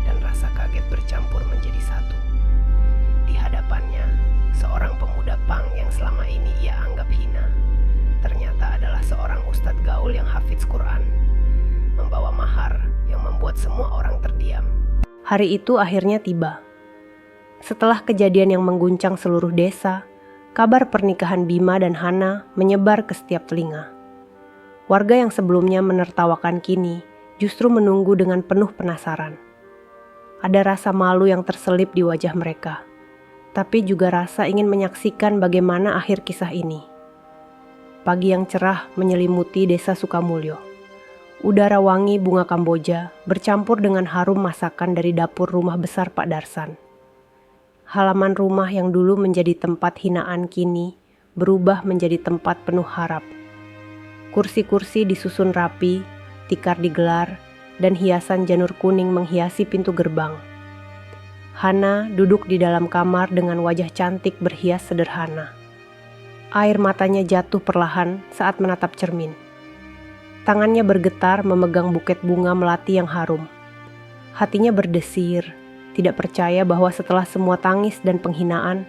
dan rasa kaget bercampur menjadi satu. Di hadapannya, seorang pemuda pang yang selama ini ia anggap hina, ternyata adalah seorang ustadz gaul yang hafiz Quran, membawa mahar yang membuat semua orang terdiam. Hari itu akhirnya tiba. Setelah kejadian yang mengguncang seluruh desa, kabar pernikahan Bima dan Hana menyebar ke setiap telinga. Warga yang sebelumnya menertawakan kini justru menunggu dengan penuh penasaran. Ada rasa malu yang terselip di wajah mereka, tapi juga rasa ingin menyaksikan bagaimana akhir kisah ini. Pagi yang cerah menyelimuti desa Sukamulyo. Udara wangi bunga Kamboja bercampur dengan harum masakan dari dapur rumah besar Pak Darsan. Halaman rumah yang dulu menjadi tempat hinaan kini berubah menjadi tempat penuh harap. Kursi-kursi disusun rapi, tikar digelar, dan hiasan janur kuning menghiasi pintu gerbang. Hana duduk di dalam kamar dengan wajah cantik berhias sederhana. Air matanya jatuh perlahan saat menatap cermin. Tangannya bergetar memegang buket bunga melati yang harum. Hatinya berdesir, tidak percaya bahwa setelah semua tangis dan penghinaan,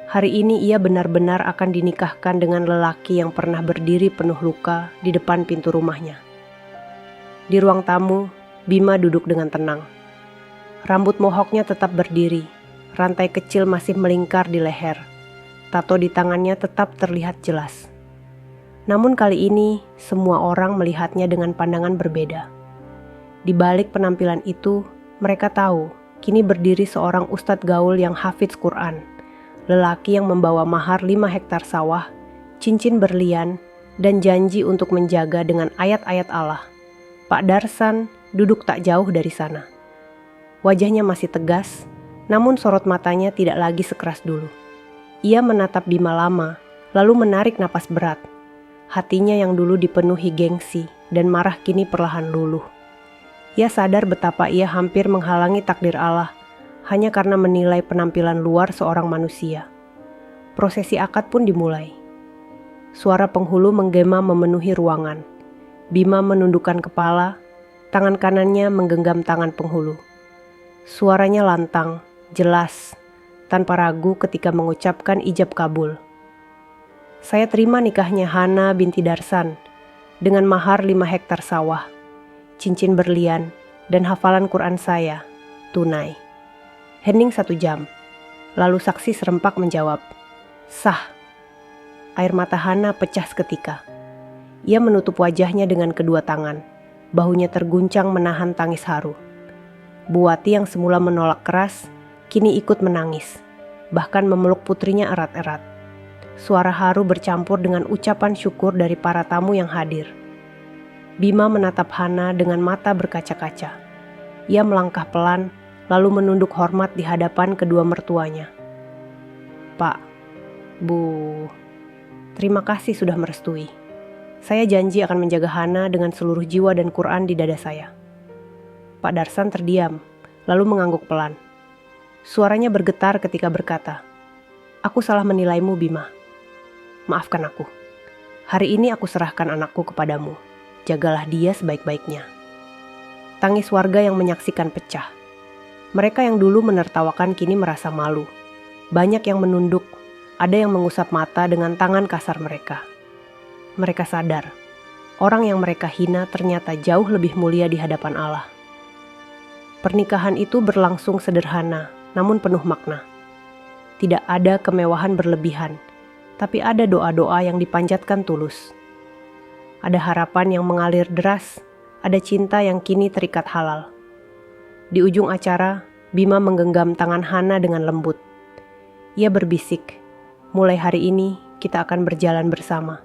hari ini ia benar-benar akan dinikahkan dengan lelaki yang pernah berdiri penuh luka di depan pintu rumahnya. Di ruang tamu, Bima duduk dengan tenang. Rambut mohoknya tetap berdiri, rantai kecil masih melingkar di leher. Tato di tangannya tetap terlihat jelas. Namun kali ini, semua orang melihatnya dengan pandangan berbeda. Di balik penampilan itu, mereka tahu kini berdiri seorang ustadz gaul yang hafiz Quran, lelaki yang membawa mahar 5 hektar sawah, cincin berlian, dan janji untuk menjaga dengan ayat-ayat Allah. Pak Darsan duduk tak jauh dari sana. Wajahnya masih tegas, namun sorot matanya tidak lagi sekeras dulu. Ia menatap Bima lama, lalu menarik napas berat. Hatinya yang dulu dipenuhi gengsi dan marah kini perlahan luluh. Ia sadar betapa ia hampir menghalangi takdir Allah hanya karena menilai penampilan luar seorang manusia. Prosesi akad pun dimulai. Suara penghulu menggema memenuhi ruangan. Bima menundukkan kepala, tangan kanannya menggenggam tangan penghulu. Suaranya lantang, jelas, tanpa ragu ketika mengucapkan ijab kabul. Saya terima nikahnya Hana binti Darsan dengan mahar 5 hektar sawah, cincin berlian, dan hafalan Quran saya, tunai. Hening 1 jam, lalu saksi serempak menjawab, sah. Air mata Hana pecah seketika. Ia menutup wajahnya dengan kedua tangan, bahunya terguncang menahan tangis haru. Buati yang semula menolak keras, kini ikut menangis, bahkan memeluk putrinya erat-erat. Suara haru bercampur dengan ucapan syukur dari para tamu yang hadir. Bima menatap Hana dengan mata berkaca-kaca. Ia melangkah pelan, lalu menunduk hormat di hadapan kedua mertuanya. Pak, Bu, terima kasih sudah merestui. Saya janji akan menjaga Hana dengan seluruh jiwa dan Quran di dada saya. Pak Darsan terdiam, lalu mengangguk pelan. Suaranya bergetar ketika berkata, "Aku salah menilaimu, Bima. Maafkan aku. Hari ini aku serahkan anakku kepadamu. Jagalah dia sebaik-baiknya." Tangis warga yang menyaksikan pecah. Mereka yang dulu menertawakan kini merasa malu. Banyak yang menunduk, ada yang mengusap mata dengan tangan kasar mereka. Mereka sadar, orang yang mereka hina ternyata jauh lebih mulia di hadapan Allah. Pernikahan itu berlangsung sederhana, namun penuh makna. Tidak ada kemewahan berlebihan, tapi ada doa-doa yang dipanjatkan tulus. Ada harapan yang mengalir deras, ada cinta yang kini terikat halal. Di ujung acara, Bima menggenggam tangan Hana dengan lembut. Ia berbisik, "Mulai hari ini kita akan berjalan bersama.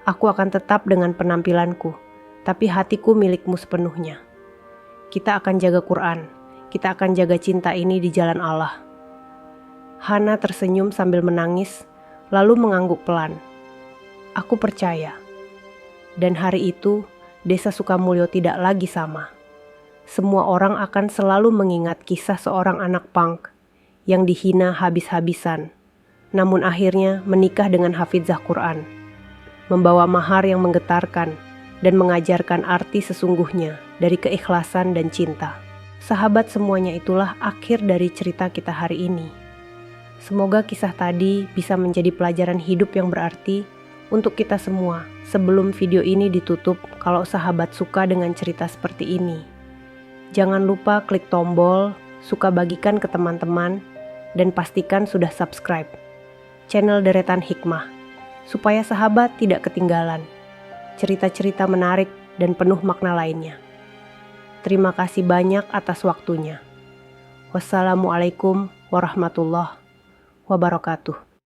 Aku akan tetap dengan penampilanku, tapi hatiku milikmu sepenuhnya. Kita akan jaga Quran, kita akan jaga cinta ini di jalan Allah." Hana tersenyum sambil menangis, lalu mengangguk pelan. "Aku percaya." Dan hari itu, Desa Sukamulyo tidak lagi sama. Semua orang akan selalu mengingat kisah seorang anak punk yang dihina habis-habisan, namun akhirnya menikah dengan hafizah Quran, membawa mahar yang menggetarkan dan mengajarkan arti sesungguhnya dari keikhlasan dan cinta. Sahabat, semuanya itulah akhir dari cerita kita hari ini. Semoga kisah tadi bisa menjadi pelajaran hidup yang berarti untuk kita semua. Sebelum video ini ditutup, kalau sahabat suka dengan cerita seperti ini, jangan lupa klik tombol, suka bagikan ke teman-teman, dan pastikan sudah subscribe channel Deretan Hikmah, supaya sahabat tidak ketinggalan cerita-cerita menarik dan penuh makna lainnya. Terima kasih banyak atas waktunya. Wassalamualaikum warahmatullahi wabarakatuh.